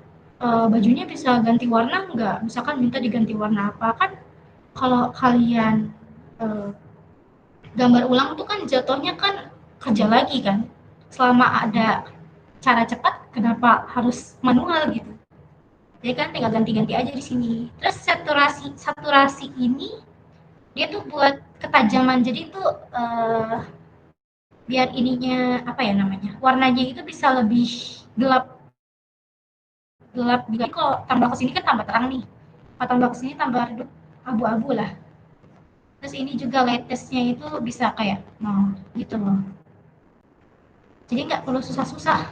bajunya, bisa ganti warna nggak, misalkan minta diganti warna apa, kan kalau kalian gambar ulang tuh kan jatuhnya kan kerja lagi kan, selama ada cara cepat kenapa harus manual gitu. Jadi kan tinggal ganti-ganti aja di sini. Terus saturasi ini dia tuh buat ketajaman, jadi tuh biar ininya warnanya itu bisa lebih gelap. Jadi kalau tambah ke sini kan tambah terang nih, kalau tambah ke sini tambah redup, abu-abu lah. Terus ini juga latestnya itu bisa kayak gitu loh. Jadi nggak perlu susah-susah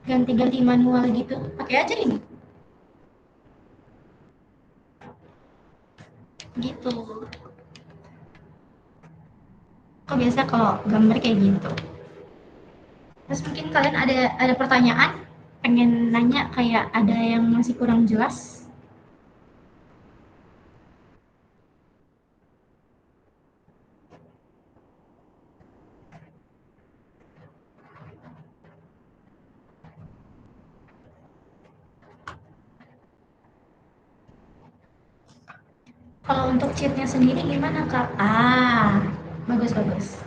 ganti-ganti manual gitu, pakai aja ini gitu. Kok biasa kalau gambar kayak gitu. Terus mungkin kalian ada pertanyaan, pengen nanya, kayak ada yang masih kurang jelas. Kalau untuk cheatnya sendiri gimana kak? Bagus.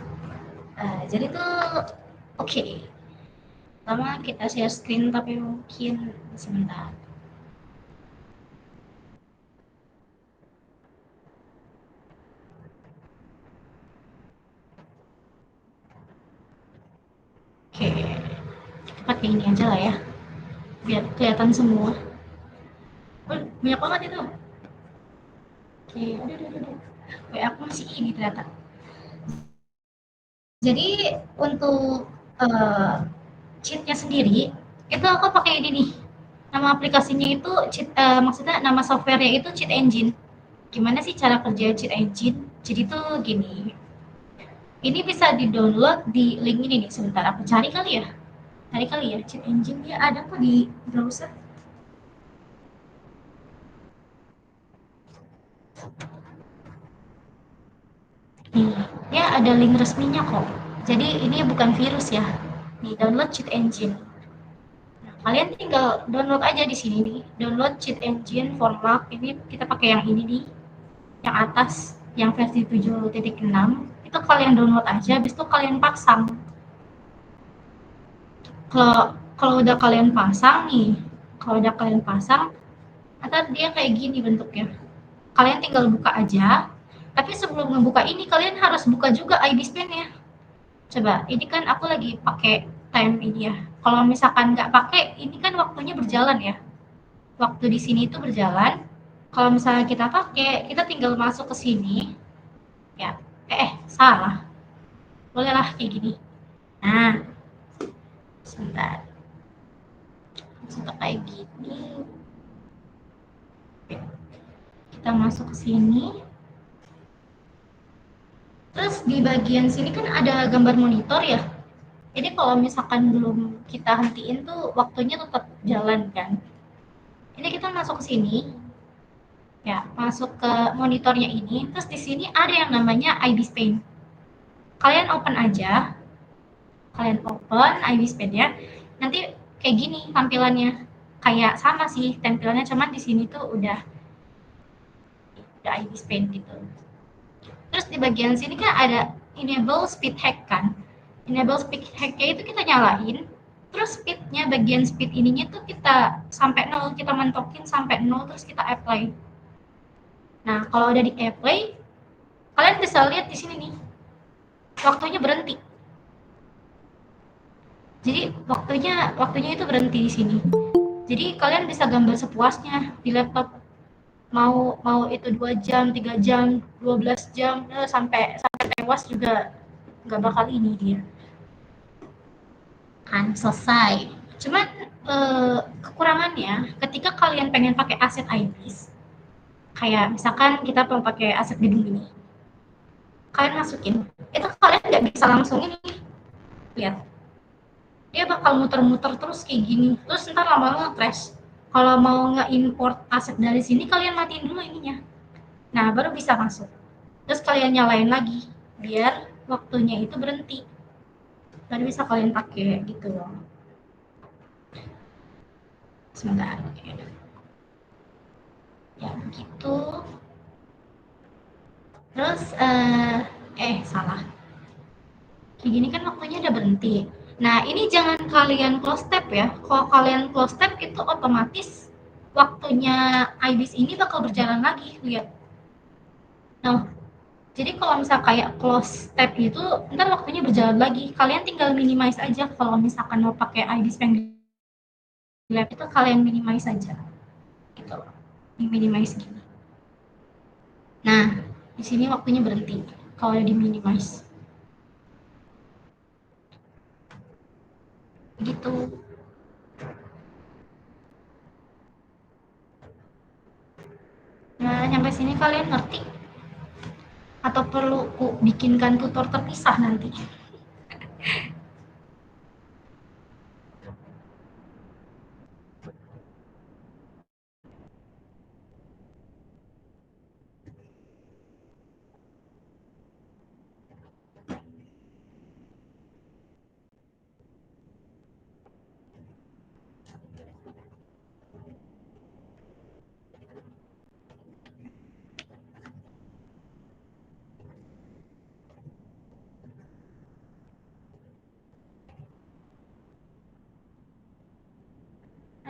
Jadi tuh oke. Pertama kita share screen, tapi mungkin sebentar. Oke, kita pakai ini aja lah ya, biar kelihatan semua. Banyak banget itu. Oke, aduh. WA aku masih ini ternyata. Jadi untuk cheatnya sendiri itu aku pakai ini nih. Nama aplikasinya itu maksudnya nama softwarenya itu Cheat Engine. Gimana sih cara kerja Cheat Engine? Jadi tuh gini. Ini bisa di-download di link ini nih. Sebentar aku cari kali ya. Cheat Engine dia ada kok di browser. Nih, dia ada link resminya kok. Jadi ini bukan virus ya. Nih, download Cheat Engine. Nah, kalian tinggal download aja di sini nih. Download Cheat Engine for Mac. Ini kita pakai yang ini nih. Yang atas, yang versi 7.6. Itu kalian download aja, habis itu kalian pasang. Kalau udah kalian pasang nih, ntar dia kayak gini bentuknya. Kalian tinggal buka aja. Tapi sebelum ngebuka ini, kalian harus buka juga IBSpan-nya. Coba, ini kan aku lagi pakai time ini ya. Kalau misalkan nggak pakai, ini kan waktunya berjalan ya. Waktu di sini itu berjalan. Kalau misalnya kita pakai, kita tinggal masuk ke sini. Ya, salah. Bolehlah kayak gini. Nah, sebentar. Sebentar kayak gini. Kita masuk ke sini. Terus di bagian sini kan ada gambar monitor ya. Jadi kalau misalkan belum kita hentiin tuh waktunya tetap jalan kan. Ini kita masuk ke sini, ya masuk ke monitornya ini. Terus di sini ada yang namanya IBIS Paint. Kalian open aja, kalian open IBIS Paint ya. Nanti kayak gini tampilannya, kayak sama sih tampilannya, cuman di sini tuh udah IBIS Paint gitu. Terus di bagian sini kan ada enable speed hack kan. Enable speed hack-nya itu kita nyalain, terus speednya, bagian speed ininya tuh kita sampai 0, kita mentokin sampai 0, terus kita apply. Nah, kalau udah di apply, kalian bisa lihat di sini nih, waktunya berhenti. Jadi waktunya itu berhenti di sini. Jadi kalian bisa gambar sepuasnya di laptop. Mau itu 2 jam, 3 jam, 12 jam, sampai tewas juga nggak bakal ini dia. Kan selesai. Cuman kekurangannya ketika kalian pengen pakai aset IBIS, kayak misalkan kita mau pakai aset gedung ini, kalian masukin, itu kalian nggak bisa langsung ini, lihat, dia bakal muter-muter terus kayak gini, terus ntar lama-lama crash. Kalau mau nge-import aset dari sini, kalian matiin dulu ininya, nah baru bisa masuk. Terus kalian nyalain lagi, biar waktunya itu berhenti, baru bisa kalian pakai gitu loh. Sebentar ya begitu. Terus salah, kayak gini kan waktunya udah berhenti. Nah ini jangan kalian close tab ya. Kalau kalian close tab itu otomatis waktunya IBIS ini bakal berjalan lagi, lihat. Nah jadi kalau misal kayak close tab itu ntar waktunya berjalan lagi, kalian tinggal minimize aja. Kalau misalkan mau pakai IBIS yang di lab itu kalian minimize aja gitu loh, minimize gini. Nah di sini waktunya berhenti kalau di minimize gitu. Nah sampai sini kalian ngerti atau perlu ku bikinkan tutor terpisah nanti?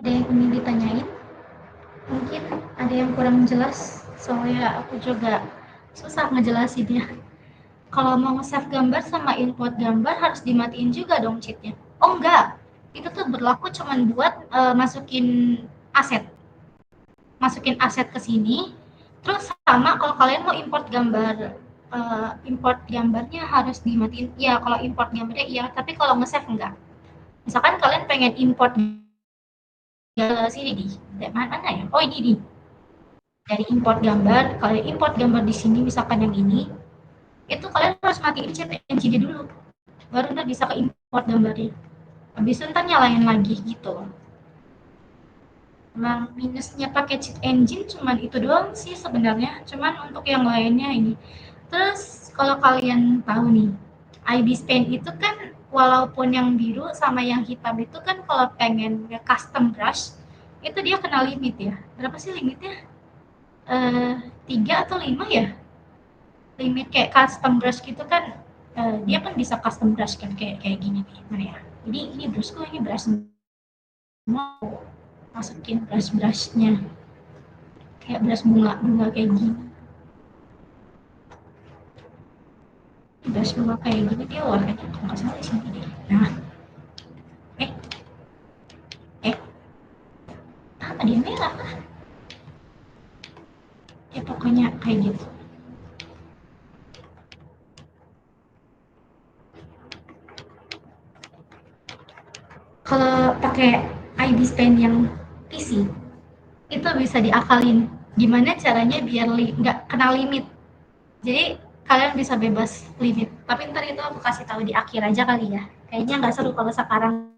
Ada yang ingin ditanyain? Mungkin ada yang kurang jelas, soalnya aku juga susah ngejelasinnya. Kalau mau nge-save gambar sama import gambar harus dimatiin juga dong cheatnya. Oh enggak, itu tuh berlaku cuman buat masukin aset ke sini. Terus sama kalau kalian mau import gambar, import gambarnya harus dimatiin. Ya kalau import gambarnya iya, tapi kalau nge-save enggak. Misalkan kalian pengen import sini di mana ya? Oh ini di dari import gambar. Kalian import gambar di sini, misalkan yang ini, itu kalian harus matiin chat engine dulu, baru ntar bisa ke import gambarnya. Habis itu ntar nyalain lagi gitu. Emang minusnya pakai cheat engine cuman itu doang sih sebenarnya, cuman untuk yang lainnya ini. Terus kalau kalian tahu nih, IBIS Paint itu kan walaupun yang biru sama yang hitam itu kan kalau pengen custom brush itu dia kena limit ya. Berapa sih limitnya? 3 atau 5 ya? Limit kayak custom brush gitu kan, dia kan bisa custom brush kan kayak gini nih. Mana ya? Jadi ini brushku, ini brush mau masukin brushnya kayak brush bunga kayak gini. Brush bunga kayak gini dia warnanya kalau nggak salah di sini deh. Nah, apa dia merah? Ya pokoknya kayak gitu. Kalau pakai IBIS Paint yang PC itu bisa diakalin gimana caranya biar nggak kena limit. Jadi kalian bisa bebas limit. Tapi ntar itu aku kasih tahu di akhir aja kali ya. Kayaknya nggak seru kalau sekarang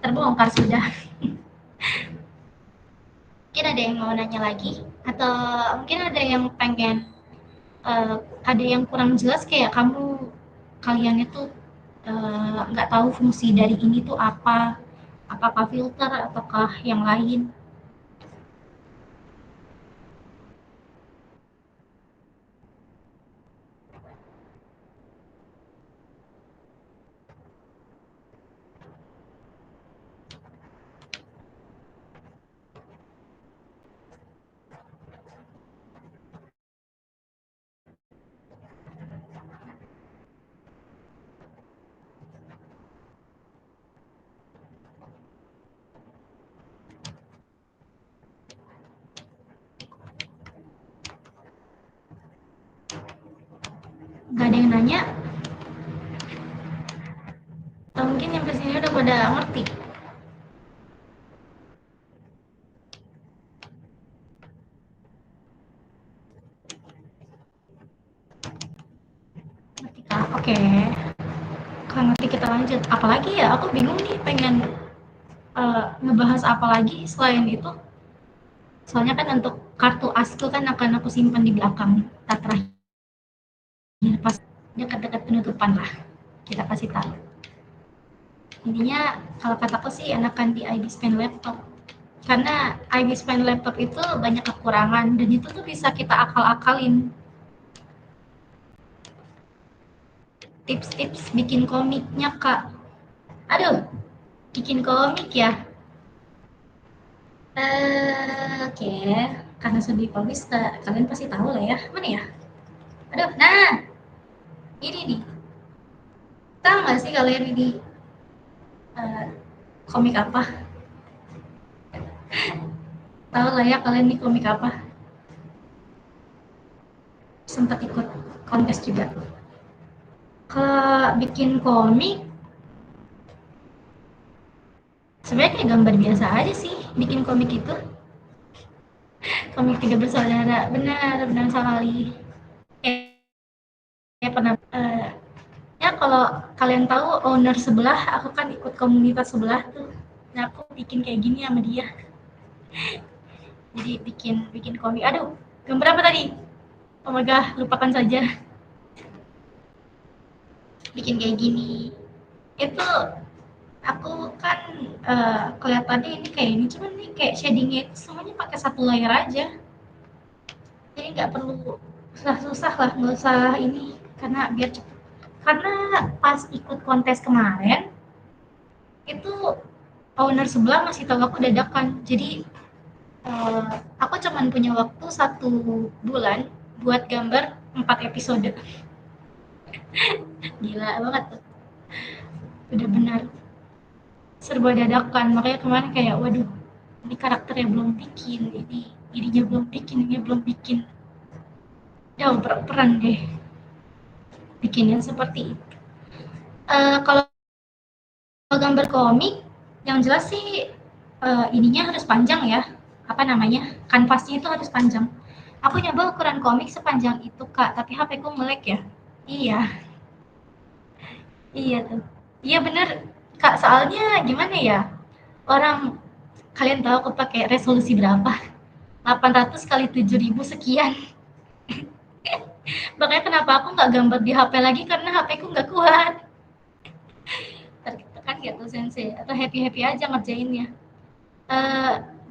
terbongkar sudah. Mungkin ada yang mau nanya lagi atau mungkin ada yang pengen ada yang kurang jelas kayak kalian itu nggak tahu fungsi dari ini tuh apa, apakah filter ataukah yang lain. Nggak ada yang nanya atau mungkin yang kesini udah pada ngerti. Ngerti kah? Oke. Kalau ngerti kita lanjut. Apalagi ya, aku bingung nih pengen ngebahas apa lagi selain itu. Soalnya kan untuk kartu asku kan akan aku simpan di belakang tak terakhir pas dekat-dekat penutupan lah kita kasih tahu. Intinya kalau kataku sih enakan di ID Span laptop karena ID Span laptop itu banyak kekurangan dan itu tuh bisa kita akal-akalin. Tips-tips bikin komiknya kak. Aduh, bikin komik ya. Oke, karena sudah dipublish kalian pasti tahu lah ya. Mana ya? Aduh, nah ini nih. Tahu nggak sih kalian ini komik apa? Tahu lah ya kalian nih komik apa? Sempat ikut kontes juga. Kalau bikin komik, sebenarnya kayak gambar biasa aja sih bikin komik itu. Komik tiga bersaudara, benar sekali. Kayak pernah ya kalau kalian tahu owner sebelah, aku kan ikut komunitas sebelah tuh. Nah aku bikin kayak gini sama dia. Jadi bikin komik. Aduh, gambar apa tadi? Oh my god, lupakan saja. Bikin kayak gini. Itu aku kan kelihatannya ini kayak ini, cuman nih kayak shadingnya itu semuanya pakai satu layer aja. Jadi nggak perlu susah-susah lah, nggak usah ini karena biar cepet. Karena pas ikut kontes kemarin itu owner sebelah masih tahu aku dadakan. Jadi aku cuman punya waktu 1 bulan buat gambar 4 episode. Gila banget tuh. Udah benar serba dadakan, makanya kemarin kayak waduh ini karakternya belum bikin, ininya belum bikin, ini belum bikin. Ya peran deh bikinnya seperti itu. Kalau gambar komik yang jelas sih ininya harus panjang ya, apa namanya, kanvasnya itu harus panjang. Aku nyoba ukuran komik sepanjang itu kak, tapi HP ku nge-lag ya. Iya tuh, iya bener kak, soalnya gimana ya, orang kalian tahu aku pakai resolusi berapa? 800 kali 7000 sekian. Makanya kenapa aku nggak gambar di HP lagi karena HP ku nggak kuat. Tertekan gitu sensei, atau happy aja ngerjainnya.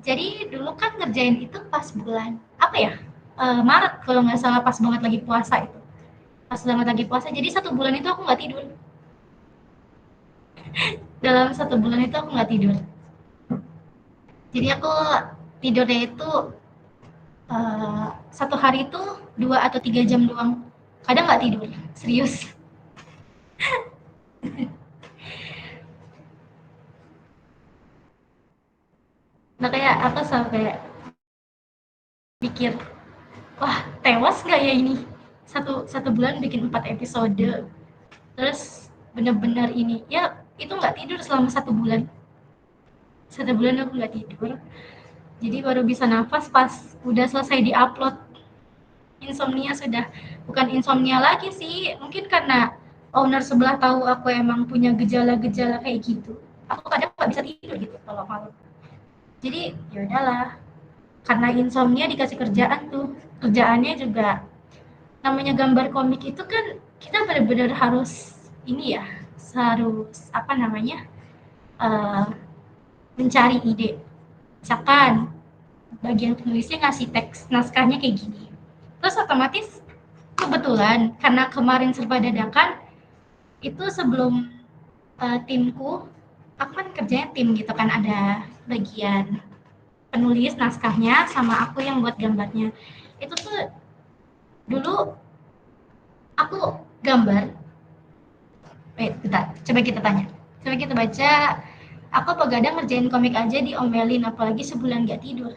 Jadi dulu kan ngerjain itu pas bulan apa ya? Maret kalau nggak salah, pas banget lagi puasa itu. Pas banget lagi puasa, jadi 1 bulan itu aku nggak tidur. Dalam 1 bulan itu aku nggak tidur. Jadi aku tidurnya itu 1 hari itu 2 atau 3 jam doang. Kadang nggak tidur, serius. Nah kayak aku sampai pikir, wah tewas nggak ya ini? Satu bulan bikin 4 episode, terus bener-bener ini, ya itu nggak tidur selama 1 bulan. 1 bulan aku nggak tidur. Jadi baru bisa nafas pas udah selesai diupload. insomnia sudah bukan insomnia lagi sih, mungkin karena owner sebelah tahu aku emang punya gejala-gejala kayak gitu. Aku kadang nggak bisa tidur gitu kalau malam. Jadi ya udahlah, karena insomnia dikasih kerjaan tuh. Kerjaannya juga namanya gambar komik itu kan kita benar-benar harus ini ya, harus apa namanya? eh, mencari ide. Misalkan bagian penulisnya ngasih teks naskahnya kayak gini. Terus otomatis kebetulan karena kemarin serba dadakan, itu sebelum timku, aku kan kerjanya tim gitu kan, ada bagian penulis naskahnya sama aku yang buat gambarnya. Itu tuh dulu aku gambar, bentar, coba kita tanya. Coba kita baca, aku begadang ngerjain komik aja diomelin, apalagi sebulan gak tidur.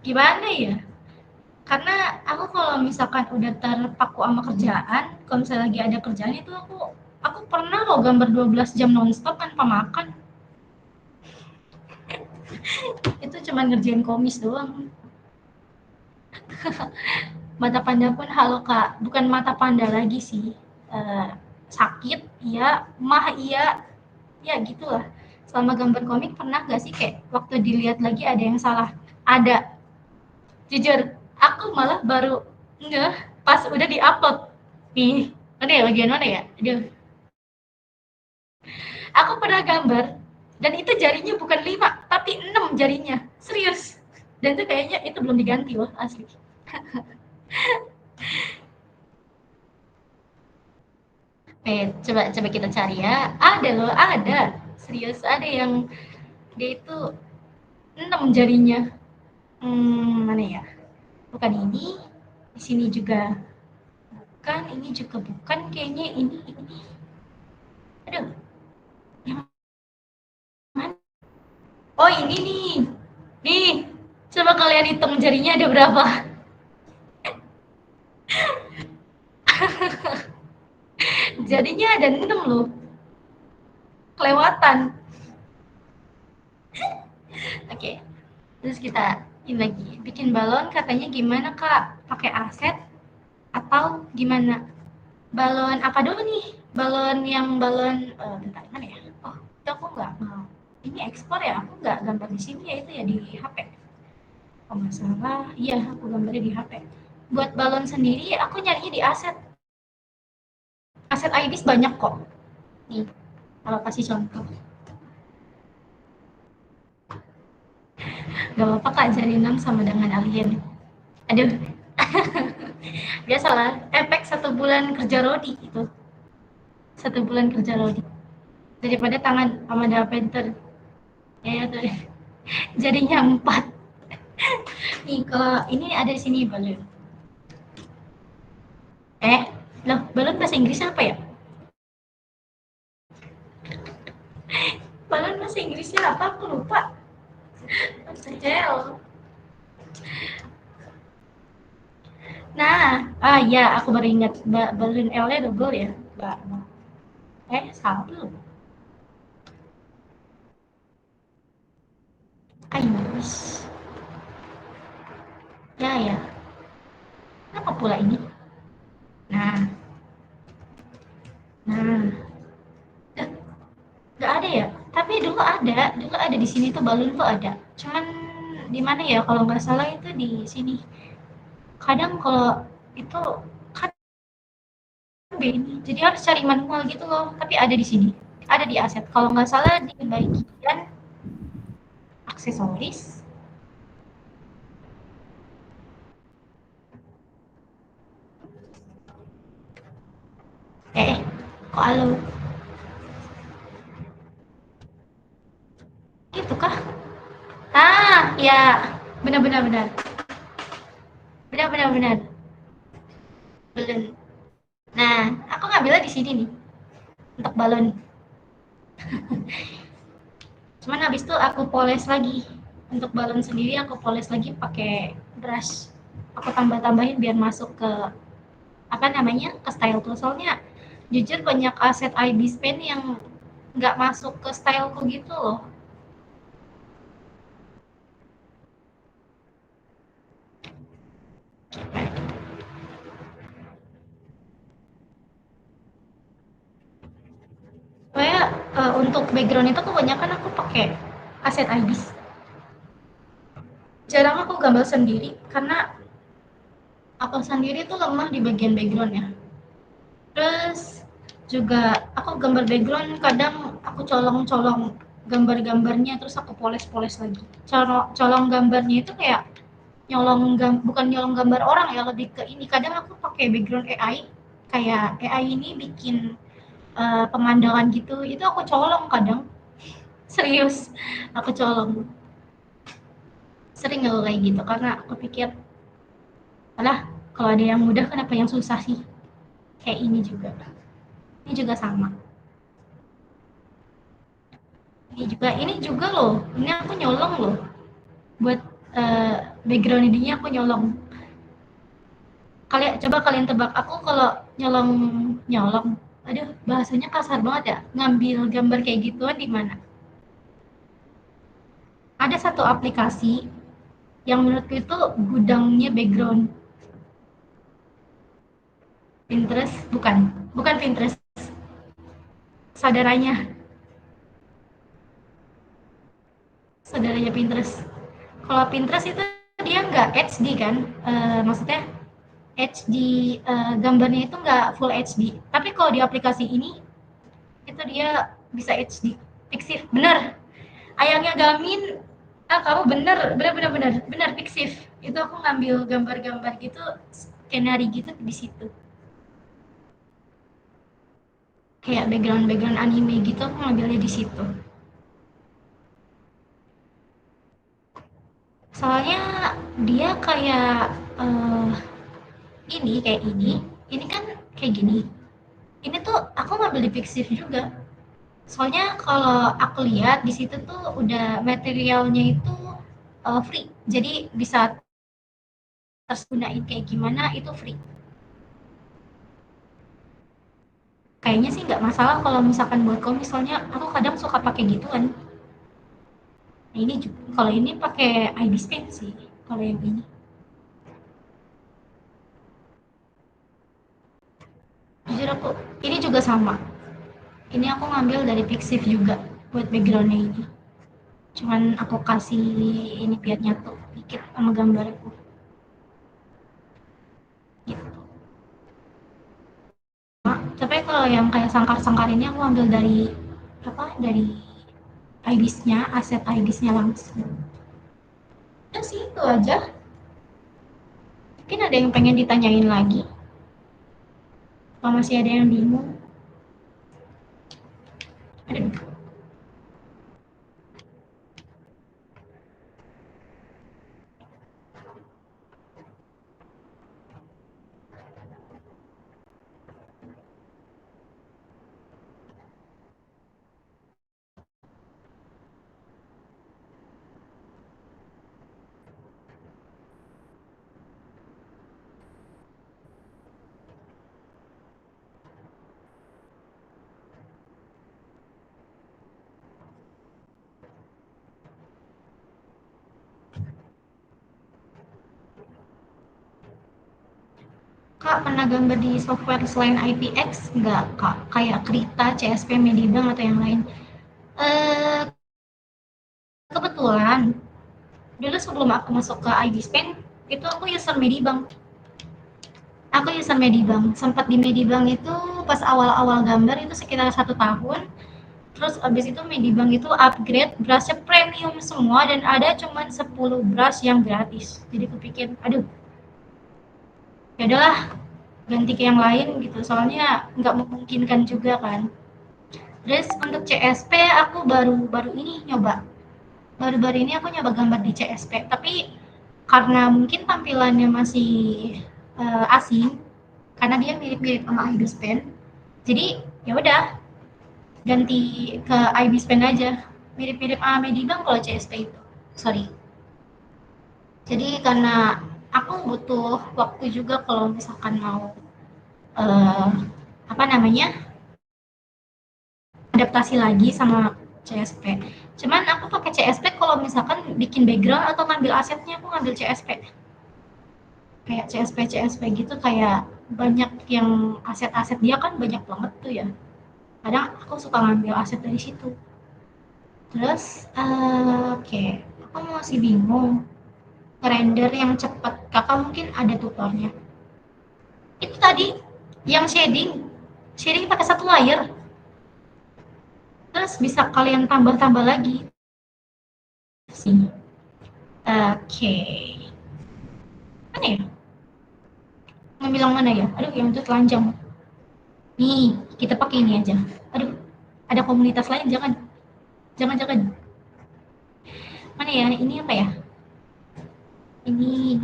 Gimana ya? Karena aku kalau misalkan udah terpaku sama kerjaan, kalau misalnya lagi ada kerjaan itu aku pernah loh gambar 12 jam nonstop tanpa makan. Itu cuma ngerjain komis doang. Mata panda pun halo kak, bukan mata panda lagi sih. Eh, sakit, iya, mah iya, ya gitulah. Selama gambar komik pernah gak sih kayak waktu dilihat lagi ada yang salah? Ada. Jujur, aku malah baru ngeh pas udah di-upload. Nih, ada ya bagian mana ya? Aduh. Aku pernah gambar dan itu jarinya bukan 5 tapi 6 jarinya. Serius. Dan itu kayaknya itu belum diganti loh asli. Coba coba kita cari ya. Ada loh, ada. Serius ada yang dia itu 6 jarinya. Mana ya? Bukan ini. Di sini juga bukan, ini juga bukan kayaknya ini. Aduh. Yang mana? Oh, ini nih. Nih. Coba kalian hitung jarinya ada berapa? Jadinya ada 6 loh. Kelewatan. Oke. Terus kita ini lagi. Bikin balon katanya gimana, Kak? Pakai aset atau gimana? Balon apa dulu nih? Balon yang balon bentar mana ya? Oh, itu aku nggak mau. Ini ekspor ya? Aku nggak gambar di sini ya, itu ya di HP. Oh, nggak salah. Iya, aku gambarnya di HP. Buat balon sendiri aku nyarinya di aset. Aset IBIS banyak kok. Nih, kalau kasih contoh. Gak apa-apa Kak, jaringan sama dengan alien. Aduh. Biasalah, efek 1 bulan kerja Rodi itu. 1 bulan kerja Rodi. Daripada tangan Amanda Painter. Ya, tuh. Jadinya 4. Nih, kalau ini ada di sini balon. Loh, balon bahasa Inggrisnya apa ya? Balon bahasa Inggrisnya apa? Aku lupa. Gel. Nah, ya, aku baru ingat. Balon L-nya double ya. Salah belum? Inggris. Ya. Apa pula ini? Nah. Nggak ada ya? Tapi dulu ada di sini tuh balon tuh ada. Cuman di mana ya? Kalau nggak salah itu di sini. Kadang kalau itu kan ini, jadi harus cari manual gitu loh. Tapi ada di sini, ada di aset. Kalau nggak salah di bagian aksesoris. Kok halo? Gitu kah? Ya, benar. Benar. Balon. Nah, aku ngambilnya di sini nih untuk balon. Cuman habis itu aku poles lagi. Untuk balon sendiri aku poles lagi pakai brush. Aku tambah-tambahin biar masuk ke apa namanya, ke style tuh. Soalnya jujur banyak aset IBIS pen yang nggak masuk ke styleku gitu loh. background itu kebanyakan aku pakai aset IBIS. Jarang aku gambar sendiri karena aku sendiri tuh lemah di bagian background ya. Terus juga aku gambar background kadang aku colong-colong gambar-gambarnya terus aku poles-poles lagi. Colong gambarnya itu kayak bukan nyolong gambar orang ya, lebih ke ini kadang aku pakai background AI, kayak AI ini bikin pemandangan gitu, itu aku colong kadang. Serius, aku colong. Sering aku kayak gitu karena aku pikir, alah kalau ada yang mudah kenapa yang susah sih? Kayak ini juga. Ini juga sama. Ini juga loh. Ini aku nyolong loh. Buat background ininya aku nyolong. Coba kalian tebak aku kalau nyolong. Aduh, bahasanya kasar banget ya. Ngambil gambar kayak gituan di mana? Ada satu aplikasi yang menurutku itu gudangnya background. Pinterest, bukan Pinterest. Saudaranya Pinterest. Kalau Pinterest itu dia nggak HD kan, maksudnya HD, gambarnya itu nggak full HD. Tapi kalau di aplikasi ini itu dia bisa HD. Pixiv, bener. Ayangnya Gamin, kamu bener Pixiv. Itu aku ngambil gambar-gambar gitu, skenario gitu di situ. Kayak background anime gitu aku ngambilnya di situ. Soalnya dia kayak ini kan kayak gini. Ini tuh aku ngambil di Pixiv juga. Soalnya kalau aku lihat di situ tuh udah materialnya itu free. Jadi bisa gunain kayak gimana itu free. Kayaknya sih nggak masalah kalau misalkan buat komik, soalnya aku kadang suka pakai gituan. Nah, ini juga, kalau ini pakai IBIS Pen sih, kalau yang ini. Jujur aku, ini juga sama. Ini aku ngambil dari Pixiv juga buat backgroundnya ini. Cuman aku kasih ini biar nyatu dikit sama gambarku. Gitu. Tapi kalau yang kayak sangkar-sangkar ini aku ambil dari IBIS-nya, aset IBIS-nya langsung. Udah sih itu aja. Mungkin ada yang pengen ditanyain lagi. Kalau masih ada yang bingung. Aduh. Kak, pernah gambar di software selain IPX nggak, Kak? Kayak Krita, CSP, Medibank, atau yang lain? Kebetulan, dulu sebelum aku masuk ke IBSPen, itu aku user Medibank. Sempat di Medibank itu pas awal-awal gambar itu sekitar 1 tahun. Terus abis itu Medibank itu upgrade brushnya premium semua dan ada cuma 10 brush yang gratis. Jadi kupikir, aduh, ya udahlah, ganti ke yang lain gitu. Soalnya nggak memungkinkan juga kan. Terus untuk CSP aku baru-baru ini nyoba. Baru-baru ini aku nyoba gambar di CSP. Tapi karena mungkin tampilannya masih asing, karena dia mirip-mirip sama IBIS Pen. Jadi ya udah ganti ke IBIS Pen aja. Mirip-mirip sama Medibank kalau CSP itu. Sorry. Jadi karena aku butuh waktu juga kalau misalkan mau adaptasi lagi sama CSP. Cuman aku pakai CSP kalau misalkan bikin background atau ngambil asetnya aku ngambil CSP. Kayak CSP gitu, kayak banyak yang aset-aset dia kan banyak banget tuh ya. Kadang aku suka ngambil aset dari situ. Terus, oke, aku masih bingung. Render yang cepat, kakak mungkin ada tutornya. Itu tadi, yang shading pakai satu layer. Terus bisa kalian tambah-tambah lagi. Sini. Oke. Mana ya? Ngambil yang mana ya? Aduh, yang itu telanjang. Nih, kita pakai ini aja. Aduh, ada komunitas lain, jangan. Jangan. Mana ya? Ini apa ya? Ini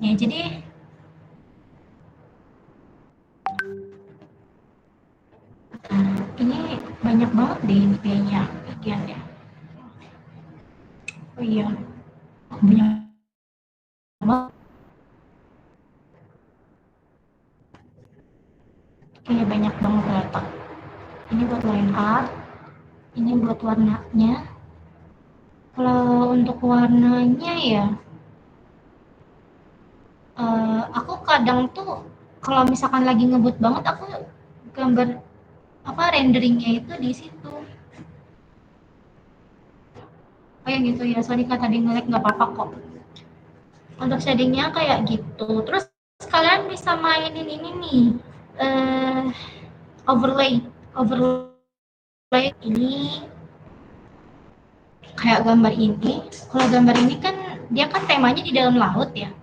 aja deh. Ini banyak banget deh ini kayaknya bagiannya. Oh iya, banyak banget. Kayaknya banyak banget ternyata. Ini buat line art, ini buat warnanya. Kalau untuk warnanya ya, aku kadang tuh kalau misalkan lagi ngebut banget aku gambar apa renderingnya itu di situ. Oh yang gitu ya, sorry kak tadi nge-lag nggak apa-apa kok. Untuk shadingnya kayak gitu. Terus kalian bisa mainin ini nih, eh overlay. Overlay ini kayak gambar ini. Kalau gambar ini kan dia kan temanya di dalam laut ya.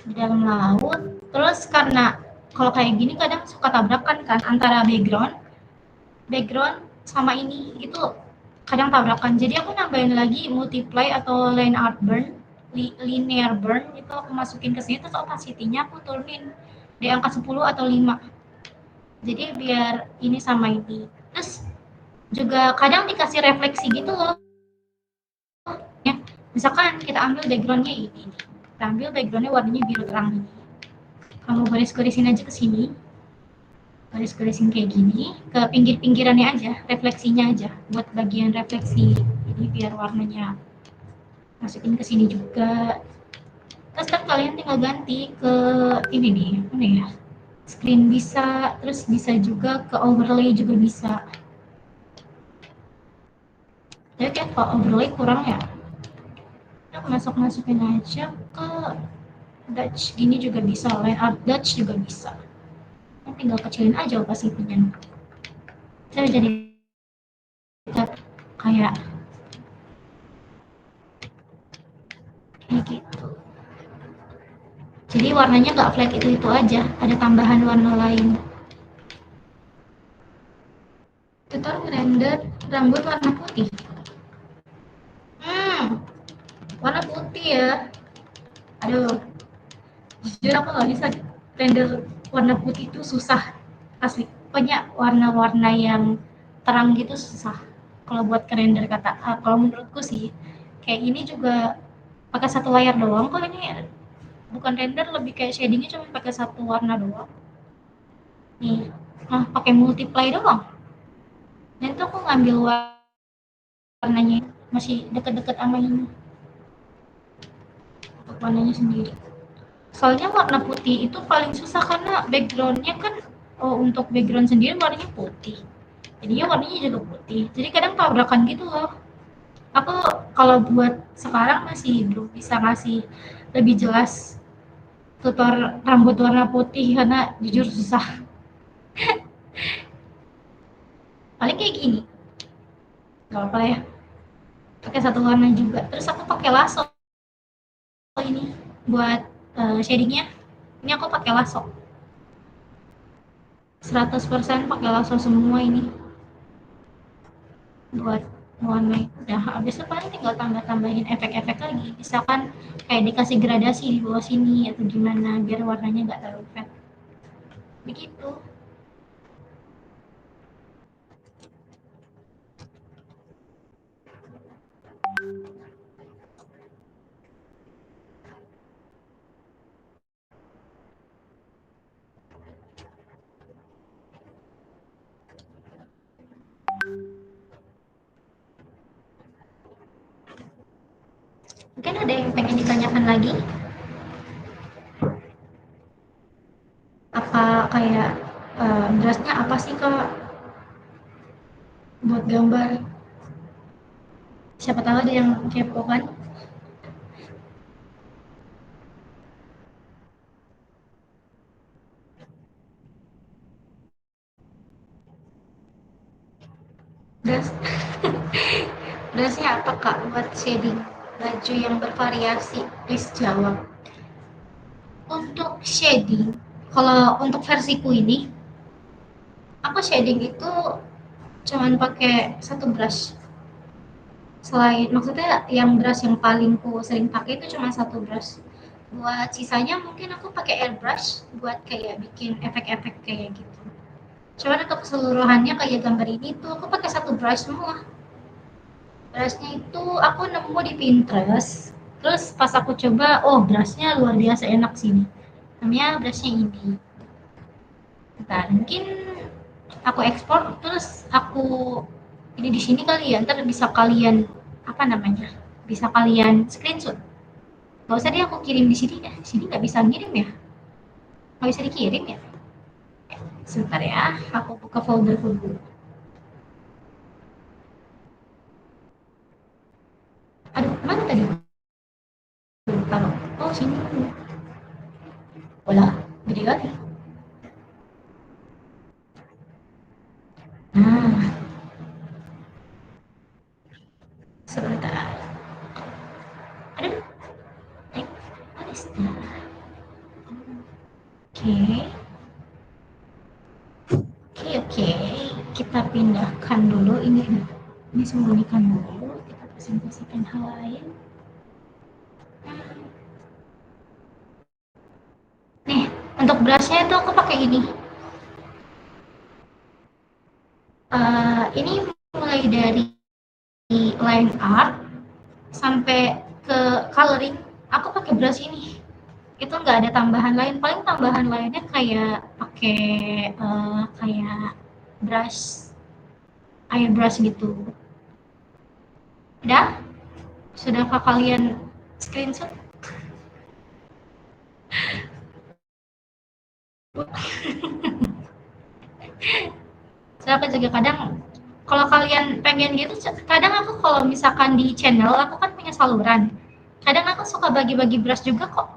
Di dalam laut. Terus karena kalau kayak gini kadang suka tabrakan kan antara background sama ini itu kadang tabrakan. Jadi aku nambahin lagi multiply atau line art burn, linear burn itu aku masukin ke sini terus opacity-nya aku turunin di angka 10 atau 5. Jadi biar ini sama ini. Terus juga kadang dikasih refleksi gitu loh. Ya, misalkan kita ambil backgroundnya ini. Kita ambil backgroundnya warnanya biru terang ini. Kamu garis-garisin aja ke sini. Garis-garisin kayak gini ke pinggir-pinggirannya aja, refleksinya aja buat bagian refleksi. Jadi biar warnanya masukin ke sini juga. Terus kan kalian tinggal ganti ke ini nih, mana ya? Screen bisa, terus bisa juga ke overlay juga bisa. Jadi kayak kalau overlay kurang ya, aku masukin aja ke Dutch gini juga bisa, line art Dutch juga bisa. Tinggal kecilin aja opacity-nya. Saya jadi kayak gitu. Jadi warnanya nggak flat itu aja, ada tambahan warna lain. Tutor render rambut warna putih. Warna putih ya. Aduh, jujur aku nggak bisa render warna putih itu susah asli. Pokoknya warna-warna yang terang gitu susah. Kalau buat render kalau menurutku sih, kayak ini juga pakai satu layar doang. Kalau ini bukan render, lebih kayak shadingnya cuma pakai satu warna doang. Nih, pakai multiply doang. Dan itu aku ngambil warnanya masih deket-deket sama ini. Untuk warnanya sendiri. Soalnya warna putih itu paling susah karena backgroundnya kan untuk background sendiri warnanya putih. Jadinya warnanya juga putih. Jadi kadang tabrakan gitu loh. Aku kalau buat sekarang masih belum bisa ngasih lebih jelas tutor rambut warna putih karena jujur susah. Paling kayak gini. Gak apa-apa ya. Pakai satu warna juga. Terus aku pakai lasso ini buat shadingnya. Ini aku pakai lasso. 100% pakai lasso semua ini buat warna. Udah habis itu paling tinggal tambahin efek-efek lagi, misalkan kayak dikasih gradasi di bawah sini atau gimana biar warnanya nggak terlalu flat begitu. Mungkin ada yang pengen ditanyakan lagi, apa kayak jelasnya apa sih kak buat gambar. Siapa tahu ada yang kepo kan. Brush brushnya apa kak buat shading baju yang bervariasi? Please jawab. Untuk shading, kalau untuk versiku ini, aku shading itu cuman pakai satu brush. Maksudnya yang brush yang paling ku sering pakai itu cuma satu brush. Buat sisanya mungkin aku pakai airbrush buat kayak bikin efek-efek kayak gitu. Cuman untuk keseluruhannya kayak gambar ini tuh aku pakai satu brush semua. Brushnya itu aku nemu di Pinterest. Terus pas aku coba, oh brushnya luar biasa enak sih. Namanya brushnya ini. Bentar, mungkin aku ekspor terus aku ini di sini kali ya. Ntar bisa kalian apa namanya? Bisa kalian screenshot. Gak usah deh aku kirim di sini ya. Di sini nggak bisa ngirim ya? Nggak bisa dikirim ya? Sebentar ya, aku buka folder dulu. Aduh, mana tadi? Taruh. Oh, sini. Wala, gede kali. Nah, sebentar. Aduh, what is that? Oke. Kita pindahkan dulu ini sembunyikan dulu. Kita presentasikan hal lain. Nih, untuk brushnya itu aku pakai ini. Ini mulai dari line art sampai ke coloring. Aku pakai brush ini. Itu nggak ada tambahan lain. Paling tambahan lainnya kayak pakai kayak brush airbrush gitu. Udah? Sudahkah kalian screenshot? Saya aku juga kadang kalau kalian pengen gitu, kadang aku kalau misalkan di channel aku kan punya saluran. Kadang aku suka bagi-bagi brush juga kok.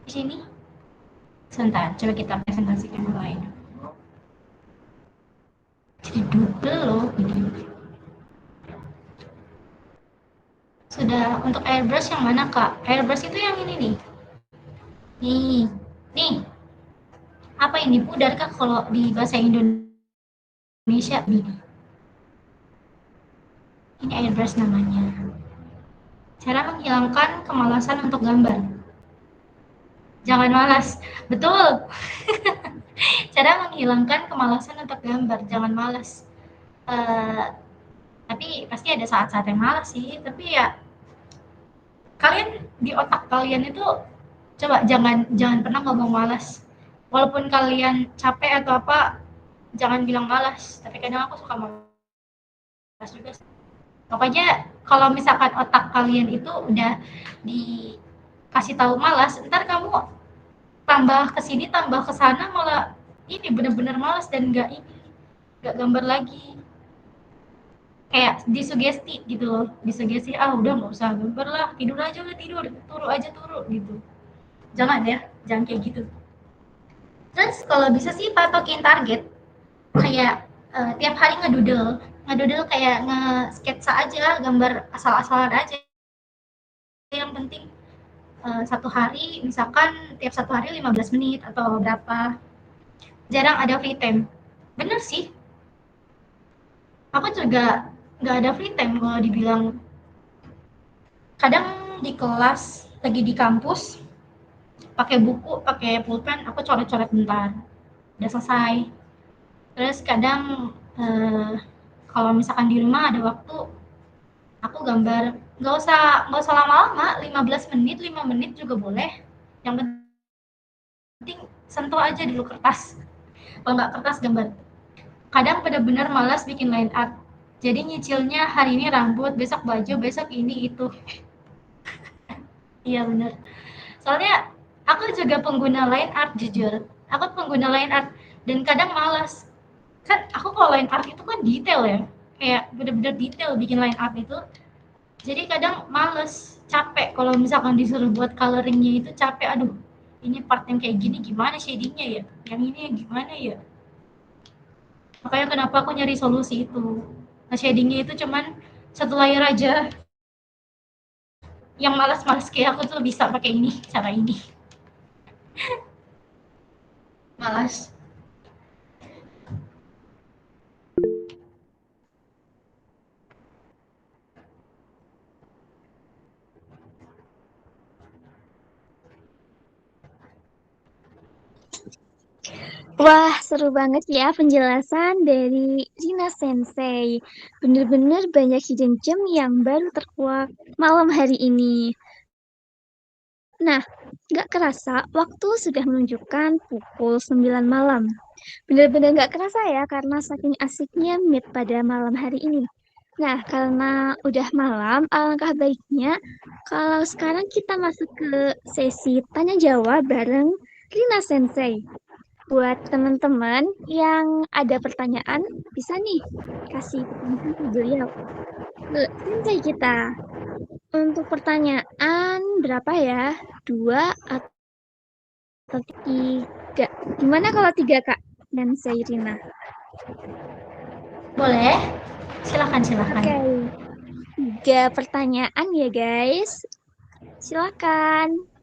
Di sini. Sebentar, coba kita presentasikan yang lain. Jadi double loh ini. Sudah, untuk airbrush yang mana kak? Airbrush itu yang ini nih. Nih. Apa ini pudar kak kalau di bahasa Indonesia? Ini airbrush namanya. Cara menghilangkan kemalasan untuk gambar. Jangan malas. Betul. Cara menghilangkan kemalasan untuk gambar. Jangan malas. Tapi pasti ada saat-saat yang malas sih. Tapi ya kalian di otak kalian itu coba jangan pernah ngomong malas. Walaupun kalian capek atau apa, jangan bilang malas. Tapi kadang aku suka malas juga. Pokoknya kalau misalkan otak kalian itu udah dikasih tahu malas, ntar kamu tambah kesini tambah kesana malah ini bener-bener malas dan nggak gambar lagi. Kayak disugesti gitu loh, disugesti udah nggak usah gambar lah, tidur aja udah tidur, turu gitu. Jangan kayak gitu. Terus kalau bisa sih patokin target, kayak tiap hari ngedudel kayak nge-sketsa aja, gambar asal-asalan aja. Yang penting satu hari misalkan tiap satu hari 15 menit atau berapa. Jarang ada free time. Bener sih. Aku juga nggak ada free time kalau dibilang. Kadang di kelas lagi di kampus pakai buku, pakai pulpen, aku coret-coret bentar. Udah selesai. Terus kadang kalau misalkan di rumah ada waktu, aku gambar nggak usah lama-lama, 15 menit, 5 menit juga boleh. Yang penting sentuh aja dulu kertas. Kalau nggak kertas gambar. Kadang benar-benar malas bikin line art. Jadi nyicilnya hari ini rambut, besok baju, besok ini itu. Iya bener. Soalnya aku juga pengguna line art jujur. Aku pengguna line art dan kadang malas. Kan aku kalau line art itu kan detail ya, kayak bener-bener detail bikin line art itu. Jadi kadang males, capek kalau misalkan disuruh buat coloringnya itu capek, aduh ini part yang kayak gini gimana shadingnya ya, yang ini yang gimana ya. Makanya kenapa aku nyari solusi itu. Nah shadingnya itu cuman satu layer aja. Yang malas-malas kayak aku tuh bisa pakai ini, cara ini. Malas. Wah, seru banget ya penjelasan dari Rina Sensei. Bener-bener banyak hidden gem yang baru terkuak malam hari ini. Nah, nggak kerasa waktu sudah menunjukkan pukul 9 malam. Bener-bener nggak kerasa ya karena saking asiknya meet pada malam hari ini. Nah, karena udah malam, alangkah baiknya kalau sekarang kita masuk ke sesi tanya jawab bareng Rina Sensei. Buat teman-teman yang ada pertanyaan, bisa nih kasih pertanyaan ke beliau, ke Sensei kita. Untuk pertanyaan berapa ya? 2 atau 3? Gimana kalau 3, Kak? Dan Rina. Boleh? Silakan, silakan. Oke. 3 pertanyaan ya, guys. Silakan.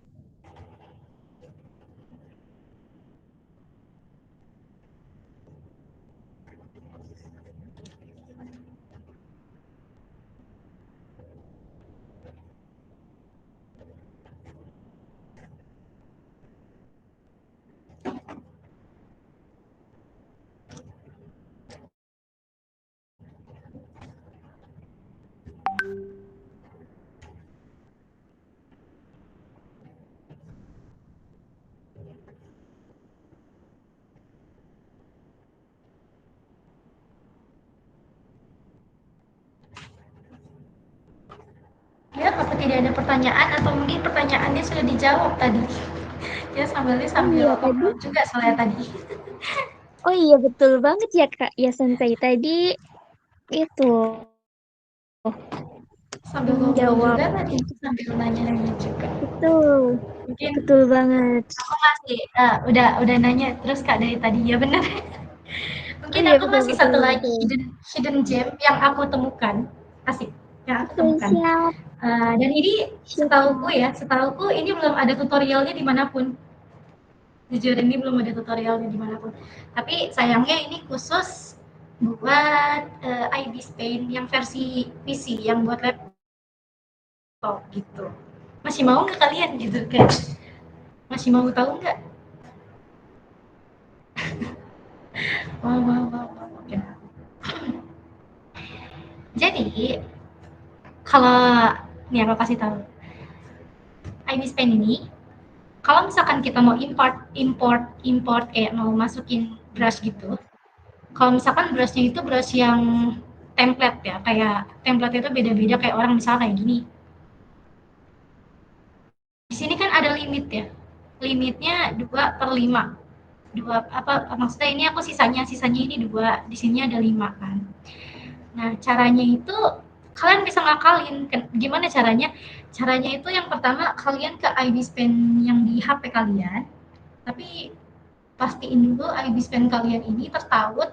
Ya, apa tidak ada pertanyaan atau mungkin pertanyaannya sudah dijawab tadi? Ya sambil iya, ngobrol juga soalnya tadi. Oh iya, betul banget ya, Kak. Ya, Sensei tadi itu Sambil ngobrol jawab. juga tadi, sambil nanya-nanya juga. Betul, Mungkin betul banget. aku masih udah nanya terus Kak dari tadi ya benar. Oh Mungkin iya, aku betul, masih betul, satu lagi betul. hidden gem yang aku temukan. Asik, yang aku Oke, temukan. siap. Dan ini Siap, setahuku ini belum ada tutorialnya dimanapun. Jujur ini belum ada tutorialnya dimanapun. Tapi sayangnya ini khusus buat IBIS Paint yang versi PC, yang buat laptop gitu. Masih mau nggak kalian gitu kan? Masih mau tahu nggak? Mau. Oke. Jadi kalau nih aku kasih tahu, IBIS Paint ini kalau misalkan kita mau import kayak mau masukin brush gitu, kalau misalkan brushnya itu brush yang template ya, kayak template itu beda-beda kayak orang misalnya kayak gini. Di sini kan ada limit ya, limitnya 2/5. Dua apa maksudnya ini aku sisanya ini 2, di sini ada 5 kan. Nah, caranya itu kalian bisa ngakalin. Gimana caranya? Caranya itu yang pertama kalian ke IBIS Paint yang di HP kalian, tapi pastiin dulu IBIS Paint kalian ini tertaut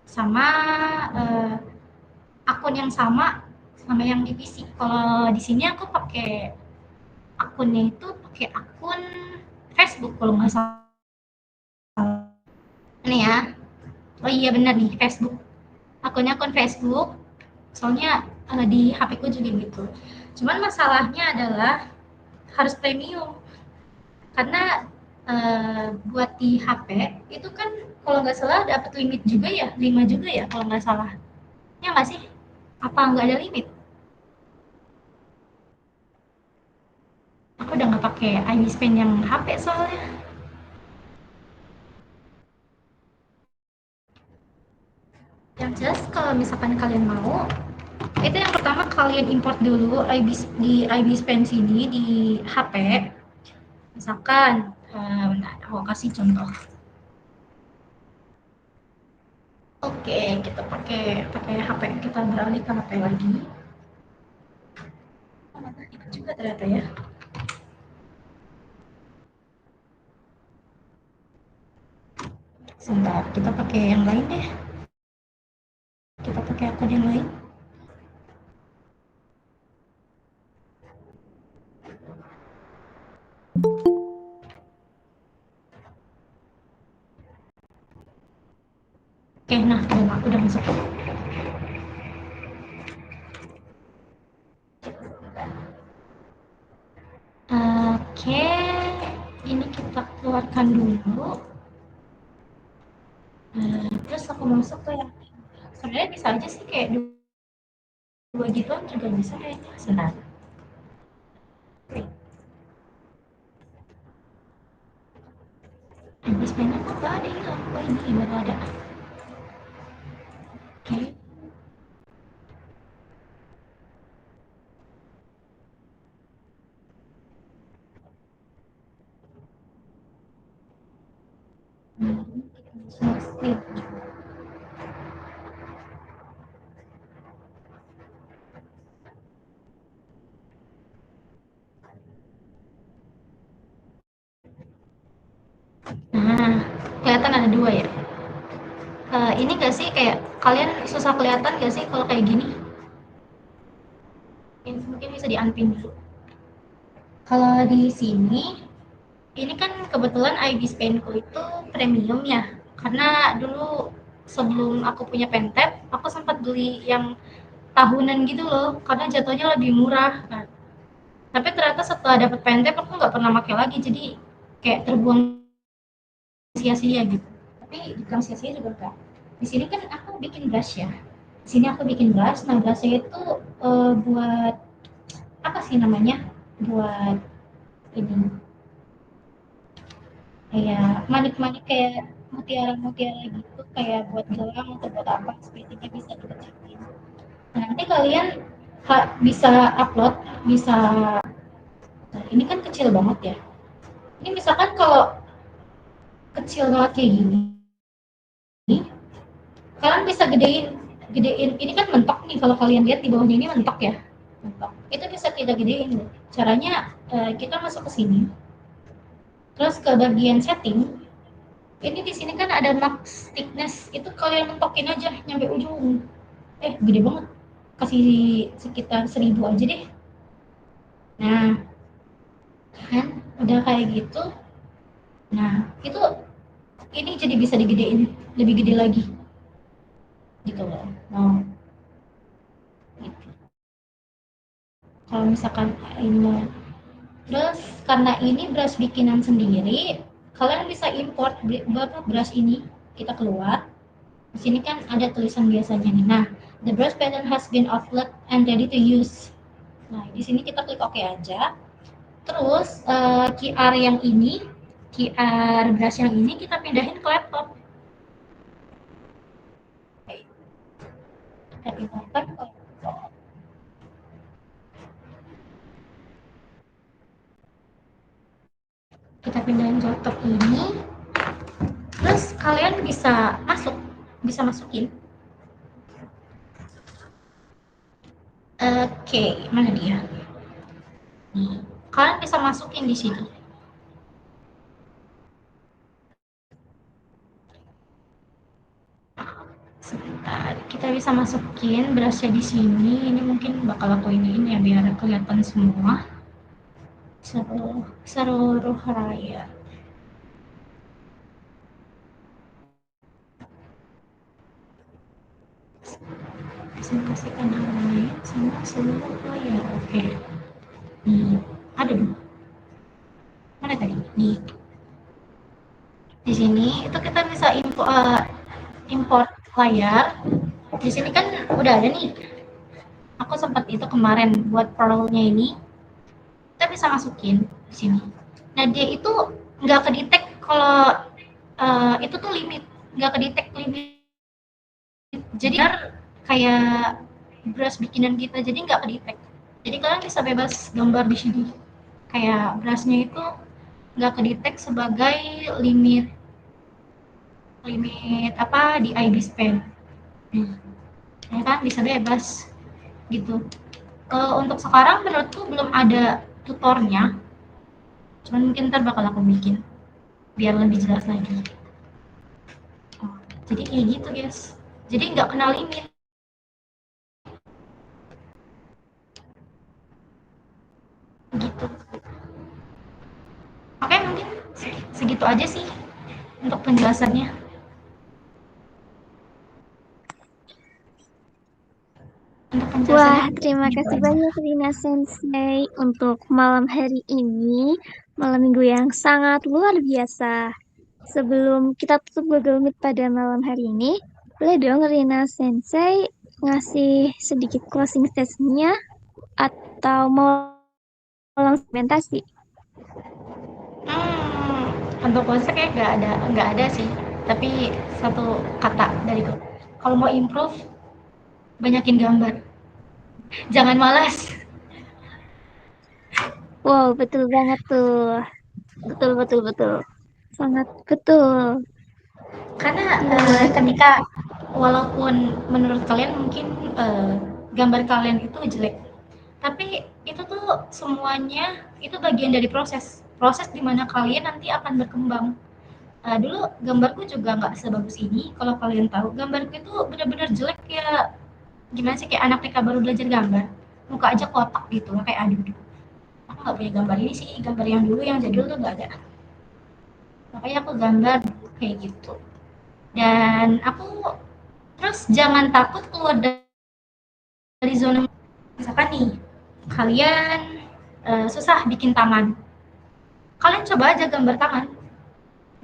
sama akun yang sama yang di PC. Kalau di sini aku pakai akunnya itu pakai akun Facebook kalau nggak salah. Ini ya. Oh iya benar nih Facebook. Akunnya akun Facebook. Soalnya di HP ku juga gitu. Cuman masalahnya adalah harus premium. Karena buat di HP itu kan kalau nggak salah dapat limit juga ya, 5 juga ya kalau nggak salah. Ya nggak sih? Apa nggak ada limit? Aku udah nggak pakai iBiS Pen yang HP soalnya. Yang jelas kalau misalkan kalian mau, itu yang pertama kalian import dulu di iBiS Pen sini di HP. Misalkan, aku kasih contoh. Oke, kita pakai HP, kita beralih ke HP lagi. Oh, itu juga ternyata ya. Sebentar, kita pakai yang lain deh. Kita pakai akun yang lain. Oke, nah udah masuk. Oke, ini kita keluarkan dulu. Terus aku masuk ke yang sebenarnya bisa aja sih kayak dua gituan juga bisa kayaknya. Sebentar. Habis mainan apa ada hilang? Oh ini baru ada. Oke. Semua split. Nah, kelihatan ada dua ya. Ini nggak sih kayak kalian susah kelihatan nggak sih kalau kayak gini? Mungkin bisa di unpin dulu. Kalau di sini, ini kan kebetulan IB Spenco itu premium ya. Karena dulu sebelum aku punya Pentap, aku sempat beli yang tahunan gitu loh, karena jatuhnya lebih murah. Nah, tapi ternyata setelah dapat Pentap aku nggak pernah pakai lagi, jadi kayak terbuang sia-sia gitu. Tapi dibilang sia-sia juga enggak. Di sini kan aku bikin brush ya. Di sini aku bikin brush. Nah, brushnya itu buat apa sih namanya? Buat ini kayak manik-manik kayak mutiara-mutiara gitu, kayak buat gelang atau buat apa, sepertinya bisa dikecilin. Nah, nanti kalian bisa upload, bisa, nah, ini kan kecil banget ya. Ini misalkan kalau kecil banget kayak gini, kalian bisa gedein, gedein. Ini kan mentok nih, kalau kalian lihat di bawahnya ini mentok ya, mentok. Itu bisa kita gedein. Caranya kita masuk ke sini, terus ke bagian setting. Ini di sini kan ada max thickness, itu kalian mentokin aja nyampe ujung. Gede banget. Kasih sekitar 1000 aja deh. Nah, kan udah kayak gitu. Nah, itu ini jadi bisa digedein lebih gede lagi. Gitu loh. Nah, gitu. Kalau misalkan ini terus karena ini brush bikinan sendiri, kalian bisa import berapa brush ini, kita keluar. Di sini kan ada tulisan biasanya nih. Nah, the brush pattern has been uploaded and ready to use. Nah, di sini kita klik OK aja. Terus QR yang ini, QR brush yang ini kita pindahin ke laptop. Kita pindahkan ke laptop. Kita pindahin ke laptop ini. Terus kalian bisa masukin. Oke, mana dia? Nih, kalian bisa masukin di sini. Sebentar, kita bisa masukin brushnya di sini. Ini mungkin bakal aku iniin ya biar kelihatan semua. Seluruh raya. Bisa kasihkan namanya sama seluruh layar. Oke. Nih, ada dong. Mana tadi? Nih. Di sini itu kita bisa import layar. Di sini kan udah ada nih. Aku sempat itu kemarin buat pearl-nya ini. Kita bisa masukin di sini. Nah, dia itu nggak kedetek kalau itu tuh limit, nggak kedetek limit. Jadi kayak brush bikinan kita, jadi nggak kedetek. Jadi kalian bisa bebas gambar di sini. Kayak brushnya itu nggak kedetek sebagai limit apa di IB Pen. Ya kan, bisa bebas gitu. Untuk sekarang menurutku belum ada tutornya, cuman mungkin ntar bakal aku bikin biar lebih jelas lagi. Jadi kayak gitu guys, jadi nggak kenal limit gitu. Oke, mungkin segitu aja sih untuk penjelasannya. Untuk penjelasannya Wah, terima segitu kasih aja. banyak Rina Sensei untuk malam hari ini, malam minggu yang sangat luar biasa. Sebelum kita tutup Google Meet pada malam hari ini, boleh dong Rina Sensei ngasih sedikit closing statement-nya atau mau langsung presentasi? Untuk konsep kayak nggak ada sih. Tapi satu kata dariku, kalau mau improve banyakin gambar, jangan malas. Wow, betul banget tuh. Betul, betul, betul. Sangat betul. Karena Tidak boleh. ketika walaupun menurut kalian mungkin gambar kalian itu jelek, tapi itu tuh semuanya itu bagian dari proses dimana kalian nanti akan berkembang. Dulu gambarku juga nggak sebagus ini. Kalau kalian tahu, gambarku itu benar-benar jelek, ya gimana sih, kayak anak TK baru belajar gambar, muka aja kotak gitu kayak aduh, aku nggak punya gambar ini sih, gambar yang dulu yang jadul tuh nggak ada. Makanya aku gambar kayak gitu. Dan aku terus jangan takut keluar dari zona. Misalkan nih kalian susah bikin tangan, kalian coba aja gambar tangan.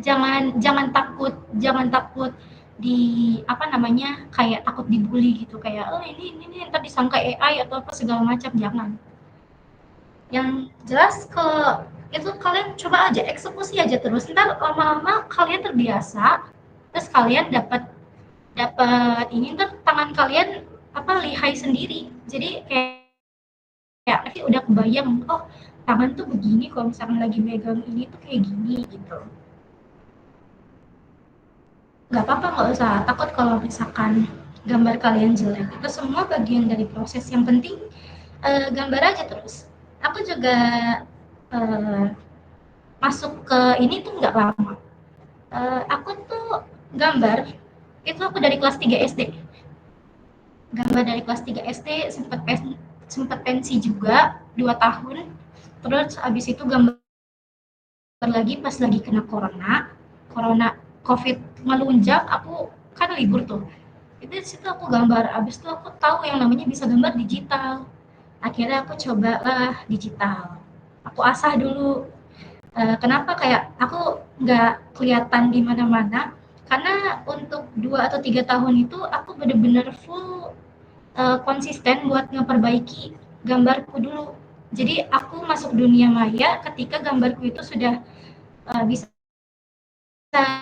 Jangan takut di apa namanya, kayak takut dibully gitu, kayak oh ini ntar disangka AI atau apa segala macam. Jangan. Yang jelas ke itu kalian coba aja eksekusi aja terus, ntar lama-lama kalian terbiasa, terus kalian dapat dapat ini, ntar tangan kalian apa lihai sendiri. Jadi kayak nanti udah kebayang, oh tangan tuh begini kalau misalkan lagi megang ini tuh kayak gini gitu. Nggak apa-apa, nggak usah takut kalau misalkan gambar kalian jelek, itu semua bagian dari proses. Yang penting gambar aja terus. Aku juga eh, masuk ke ini tuh nggak lama. Aku tuh gambar itu aku dari kelas 3 SD. Gambar dari kelas 3 SD, sempat pensi juga 2 tahun. Terus abis itu gambar lagi pas lagi kena corona covid melunjak, aku kan libur tuh. Itu di situ aku gambar. Abis itu aku tahu yang namanya bisa gambar digital. Akhirnya aku cobalah digital. Aku asah dulu. Kenapa kayak aku nggak kelihatan di mana-mana? Karena untuk 2 atau 3 tahun itu aku bener-bener full konsisten buat ngeperbaiki gambarku dulu. Jadi aku masuk dunia maya ketika gambarku itu sudah bisa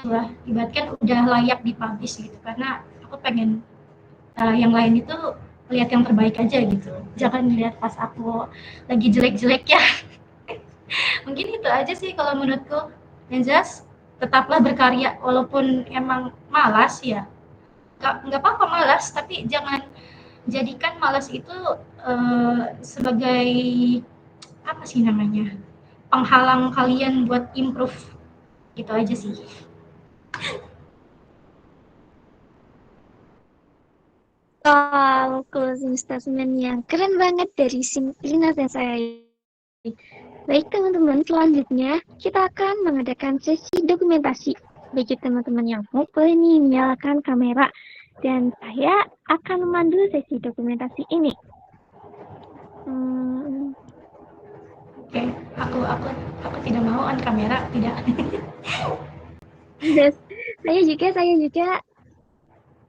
lah, ibaratkan udah layak dipublish gitu. Karena aku pengen yang lain itu lihat yang terbaik aja gitu. Jangan lihat pas aku lagi jelek-jelek ya. Mungkin itu aja sih kalau menurutku. Yang jelas tetaplah berkarya walaupun emang malas ya. Nggak apa-apa malas, tapi jangan jadikan malas itu sebagai apa sih namanya, penghalang kalian buat improve. Gitu aja sih. Wow, closing statement yang keren banget dari Rina Sensei. Baik teman-teman, selanjutnya kita akan mengadakan sesi dokumentasi. Bagi teman-teman yang mau, boleh nih menyalakan kamera dan saya akan memandu sesi dokumentasi ini. Oke, aku tidak mau on kamera, tidak. Yes, saya juga,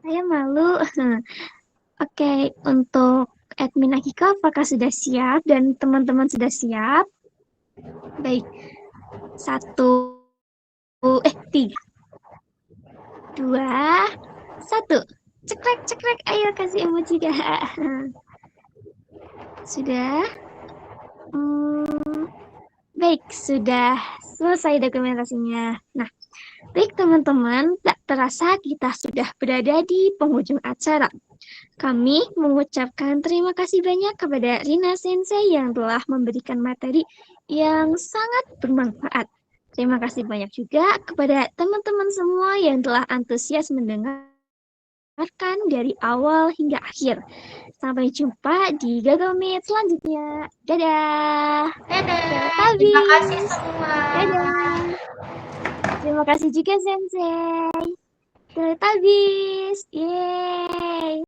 saya malu. Oke, untuk admin Akika, apakah sudah siap dan teman-teman sudah siap? Baik, 3, 2, 1. Cekrek, ayo kasih emoji kak. Sudah? Baik, sudah selesai dokumentasinya. Nah, Baik teman-teman, tak terasa kita sudah berada di penghujung acara. Kami mengucapkan terima kasih banyak kepada Rina Sensei yang telah memberikan materi yang sangat bermanfaat. Terima kasih banyak juga kepada teman-teman semua yang telah antusias mendengarkan dari awal hingga akhir. Sampai jumpa di Google Meet selanjutnya. Dadah. Dadah. Terima kasih semua. Dadah. Terima kasih juga Sensei. Teletubbies. Yeay.